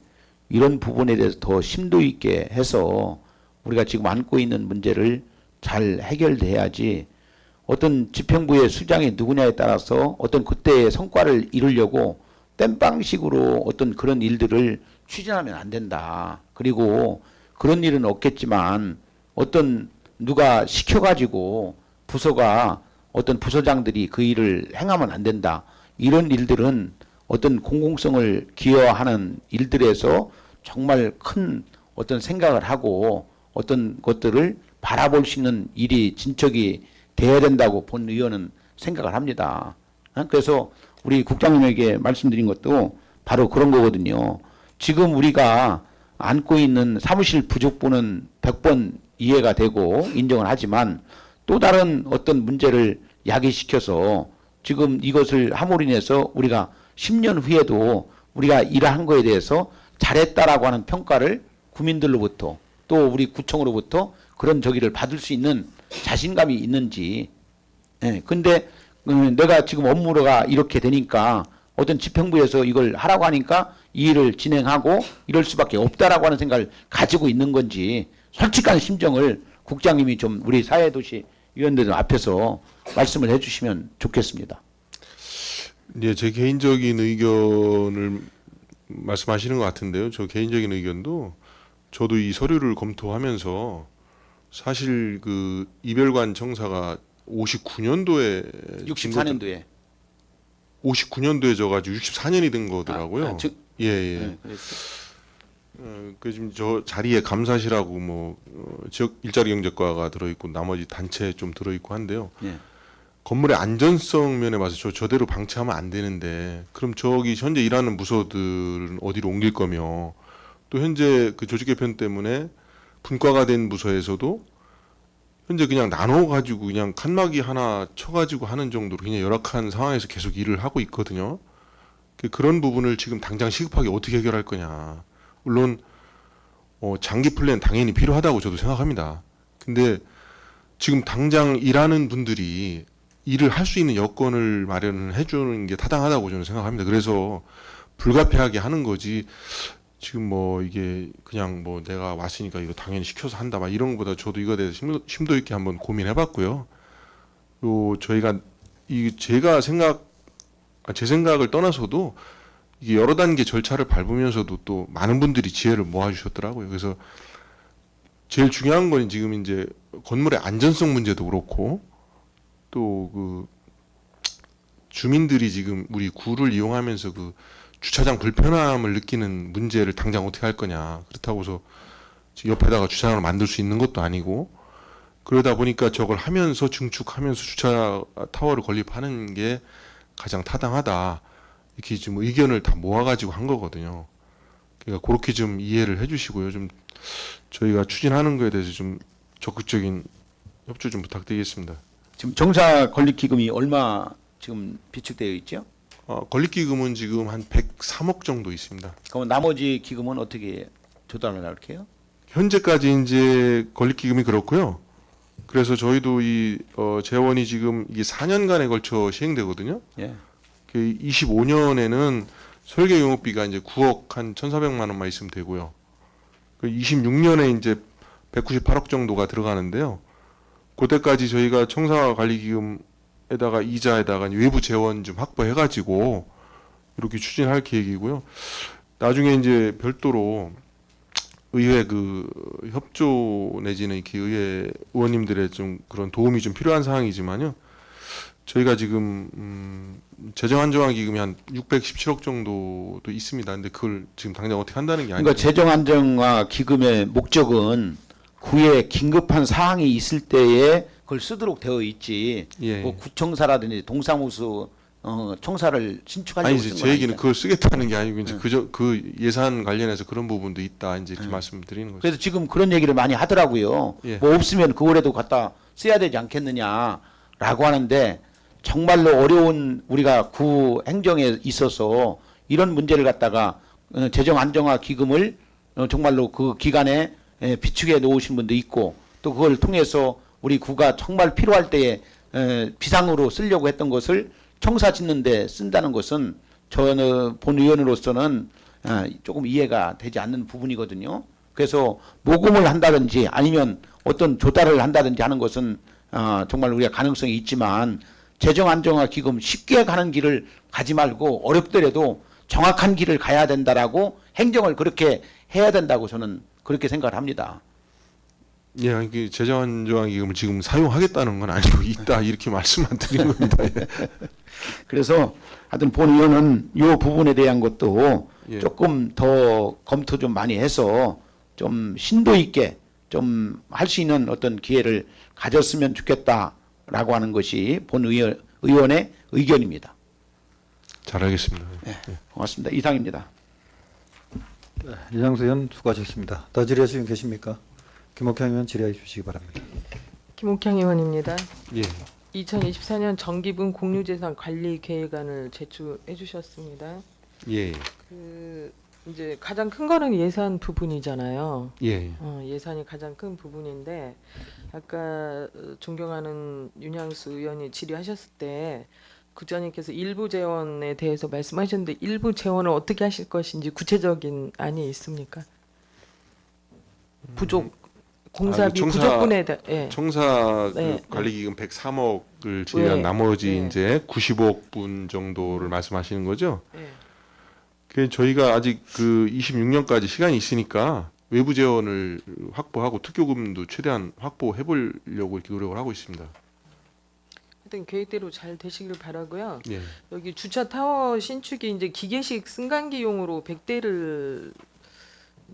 이런 부분에 대해서 더 심도 있게 해서 우리가 지금 안고 있는 문제를 잘 해결돼야지 어떤 집행부의 수장이 누구냐에 따라서 어떤 그때의 성과를 이루려고 땜빵식으로 어떤 그런 일들을 추진하면 안 된다. 그리고 그런 일은 없겠지만 어떤 누가 시켜가지고 부서가 어떤 부서장들이 그 일을 행하면 안 된다. 이런 일들은 어떤 공공성을 기여하는 일들에서 정말 큰 어떤 생각을 하고 어떤 것들을 바라볼 수 있는 일이 진척이 돼야 된다고 본 의원은 생각을 합니다. 그래서 우리 국장님에게 말씀드린 것도 바로 그런 거거든요. 지금 우리가 안고 있는 사무실 부족분은 100번 이해가 되고 인정을 하지만 또 다른 어떤 문제를 야기시켜서 지금 이것을 함으로 인해서 우리가 10년 후에도 우리가 일한 거에 대해서 잘했다라고 하는 평가를 국민들로부터 또 우리 구청으로부터 그런 저기를 받을 수 있는 자신감이 있는지. 예, 근데 내가 지금 업무가 이렇게 되니까 어떤 집행부에서 이걸 하라고 하니까 이 일을 진행하고 이럴 수밖에 없다라고 하는 생각을 가지고 있는 건지 솔직한 심정을 국장님이 좀 우리 사회도시 위원들 앞에서 말씀을 해주시면 좋겠습니다. 예, 제 개인적인 의견을 말씀하시는 것 같은데요. 저 개인적인 의견도 저도 이 서류를 검토하면서 사실 그 이별관 청사가 59년도에 64년도에 59년도에 져가지고 64년이 된 거더라고요. 예, 예. 네, 그 지금 저 자리에 감사실하고 뭐 지역 일자리 경제과가 들어있고 나머지 단체 좀 들어있고 한데요. 예. 건물의 안전성 면에 봐서 저대로 방치하면 안 되는데 그럼 저기 현재 일하는 부서들은 어디로 옮길 거며 또 현재 그 조직 개편 때문에 분과가 된 부서에서도 현재 그냥 나눠 가지고 그냥 칸막이 하나 쳐가지고 하는 정도로 그냥 열악한 상황에서 계속 일을 하고 있거든요. 그런 부분을 지금 당장 시급하게 어떻게 해결할 거냐. 물론 장기 플랜 당연히 필요하다고 저도 생각합니다. 근데 지금 당장 일하는 분들이 일을 할 수 있는 여건을 마련을 해주는 게 타당하다고 저는 생각합니다. 그래서 불가피하게 하는 거지. 지금 뭐 이게 그냥 뭐 내가 왔으니까 이거 당연히 시켜서 한다 막 이런 것보다 저도 이거에 대해서 심도 있게 한번 고민해봤고요. 또 저희가 제 생각을 떠나서도 이게 여러 단계 절차를 밟으면서도 또 많은 분들이 지혜를 모아주셨더라고요. 그래서 제일 중요한 건 지금 이제 건물의 안전성 문제도 그렇고 또 그 주민들이 지금 우리 구를 이용하면서 그 주차장 불편함을 느끼는 문제를 당장 어떻게 할 거냐. 그렇다고 해서 옆에다가 주차장을 만들 수 있는 것도 아니고 그러다 보니까 저걸 하면서 증축하면서 주차 타워를 건립하는 게 가장 타당하다. 이렇게 지금 의견을 다 모아가지고 한 거거든요. 그러니까 그렇게 좀 이해를 해주시고요. 좀 저희가 추진하는 거에 대해서 좀 적극적인 협조 좀 부탁드리겠습니다. 지금 정사 건립 기금이 얼마 지금 비축되어 있죠? 건립기금은 지금 한 103억 정도 있습니다. 그럼 나머지 기금은 어떻게 조달을 할게요? 현재까지 이제 건립기금이 그렇고요. 그래서 저희도 이 재원이 지금 이게 4년간에 걸쳐 시행되거든요. 예. 그 25년에는 설계 용역비가 이제 9억 한 1,400만 원만 있으면 되고요. 그 26년에 이제 198억 정도가 들어가는데요. 그때까지 저희가 청사관리기금에다가 이자에다가 외부 재원 좀 확보해가지고 이렇게 추진할 계획이고요. 나중에 이제 별도로 의회 그 협조 내지는 이렇게 의회 의원님들의 좀 그런 도움이 좀 필요한 사항이지만요. 저희가 지금 재정 안정화 기금이 한 617억 정도도 있습니다. 근데 그걸 지금 당장 어떻게 한다는 게 아니고. 그러니까 재정 안정화 기금의 목적은 구에 긴급한 사항이 있을 때에 그걸 쓰도록 되어 있지. 예. 뭐 구청사라든지 동사무소 청사를 신축하려고 아니, 쓴 제 건 얘기는 아니잖아요. 그걸 쓰겠다는 게 아니고 이제 그 예산 관련해서 그런 부분도 있다 이제 이렇게 말씀드리는 거죠. 그래서 지금 그런 얘기를 많이 하더라고요. 예. 뭐 없으면 그거라도 갖다 써야 되지 않겠느냐라고 하는데 정말로 어려운 우리가 구 행정에 있어서 이런 문제를 갖다가 재정 안정화 기금을 정말로 그 기간에 비축해 놓으신 분도 있고 또 그걸 통해서 우리 구가 정말 필요할 때에 비상으로 쓰려고 했던 것을 청사 짓는 데 쓴다는 것은 저는 본 의원으로서는 조금 이해가 되지 않는 부분이거든요. 그래서 모금을 한다든지 아니면 어떤 조달을 한다든지 하는 것은 정말 우리가 가능성이 있지만 재정 안정화 기금 쉽게 가는 길을 가지 말고 어렵더라도 정확한 길을 가야 된다라고 행정을 그렇게 해야 된다고 저는 그렇게 생각을 합니다. 예, 이게 재정 안정화 기금을 지금 사용하겠다는 건 아니고 있다 이렇게 말씀만 드린 겁니다. 예. 그래서 하여튼 본 의원은 이 부분에 대한 것도 예. 조금 더 검토 좀 많이 해서 좀 심도 있게 좀 할 수 있는 어떤 기회를 가졌으면 좋겠다라고 하는 것이 본 의원의 의견입니다. 잘 알겠습니다. 네, 고맙습니다. 이상입니다. 이장수 의원 수고하셨습니다. 더 질의하시는 분 계십니까? 김옥향 의원 질의해 주시기 바랍니다. 김옥향 의원입니다. 예. 2024년 정기분 공유재산 관리 계획안을 제출해 주셨습니다. 예. 이제 가장 큰 거는 예산 부분이잖아요. 예. 예산이 가장 큰 부분인데 아까 존경하는 윤양수 의원이 질의하셨을 때 국장님께서 일부 재원에 대해서 말씀하셨는데 일부 재원을 어떻게 하실 것인지 구체적인 안이 있습니까? 부족 공사비 청사- 부족분에 대해 예. 청사 네, 관리기금 103억을 제외한 네. 나머지 네. 이제 90억 분 정도를 말씀하시는 거죠? 예. 그 저희가 아직 그 26년까지 시간이 있으니까 외부 재원을 확보하고 특교금도 최대한 확보해 보려고 이렇게 노력을 하고 있습니다. 하여튼 계획대로 잘 되시길 바라고요. 예. 여기 주차 타워 신축이 이제 기계식 승강기용으로 100대를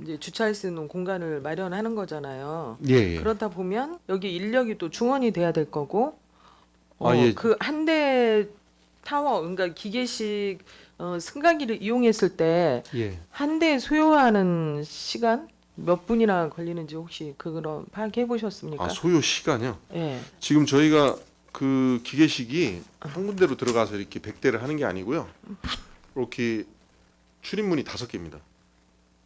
이제 주차할 수 있는 공간을 마련하는 거잖아요. 예. 예. 그렇다 보면 여기 인력이 또 중원이 돼야 될 거고 예. 그 한 대 타워 그러니까 기계식 승강기를 이용했을 때 한 대 예. 소요하는 시간 몇 분이나 걸리는지 혹시 그런 파악해 보셨습니까? 아, 소요 시간이요? 예. 지금 저희가 그 기계식이 한 군데로 들어가서 이렇게 100대를 하는 게 아니고요. 이렇게 출입문이 5개입니다.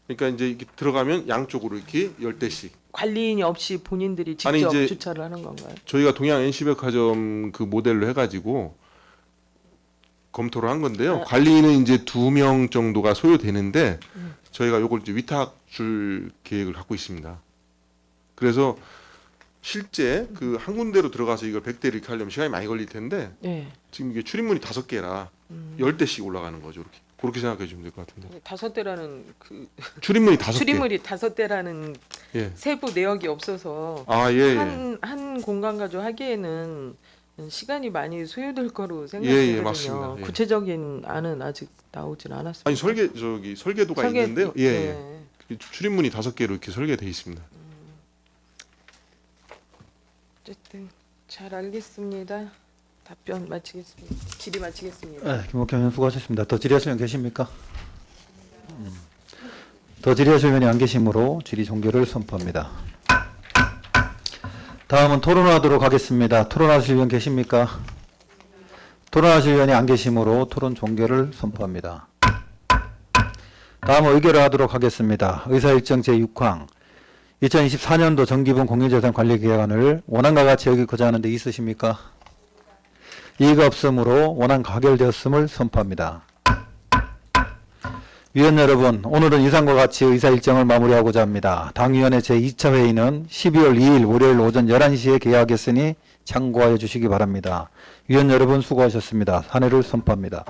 그러니까 이제 이렇게 들어가면 양쪽으로 이렇게 10대씩. 관리인이 없이 본인들이 직접 아니, 이제 주차를 하는 건가요? 저희가 동양 NC백화점 그 모델로 해가지고 검토를 한 건데요. 아. 관리인은 이제 2명 정도가 소요되는데 저희가 요걸 이제 위탁 줄 계획을 갖고 있습니다. 그래서 실제 그 한 군데로 들어가서 이걸 100대를 이렇게 하려면 시간이 많이 걸릴 텐데 예. 지금 이게 출입문이 5개라 10대씩 올라가는 거죠. 이렇게. 그렇게 생각해 주면 될 것 같은데. 5대라는 그 출입문이 5개. 출입물이 5대라는 예. 세부 내역이 없어서 아, 예, 예. 한 공간 가지고 하기에는 시간이 많이 소요될 거로 예, 생각되거든요. 맞습니다. 예. 구체적인 안은 아직 나오진 않았습니다. 아니 설계도가 있는데요. 예. 예. 예. 출입문이 5개로 이렇게 설계돼 있습니다. 어쨌든 잘 알겠습니다. 답변 마치겠습니다. 질의 마치겠습니다. 네, 김옥향 의원 수고하셨습니다. 더 질의하실 분 계십니까? 더 질의하실 분이 안 계시므로 질의 종결을 선포합니다. 다음은 토론하도록 하겠습니다. 토론하실 분 계십니까? 토론하실 분이 안 계시므로 토론 종결을 선포합니다. 다음은 의결을 하도록 하겠습니다. 의사일정 제6항 2024년도 정기분 공유재산 관리 계획안을 원안과 같이 여기고자 하는 데 있으십니까? 이의가 없으므로 원안 가결되었음을 선포합니다. 위원 여러분, 오늘은 이상과 같이 의사일정을 마무리하고자 합니다. 당위원회 제2차 회의는 12월 2일 월요일 오전 11시에 개회하겠으니 참고하여 주시기 바랍니다. 위원 여러분 수고하셨습니다. 사내를 선포합니다.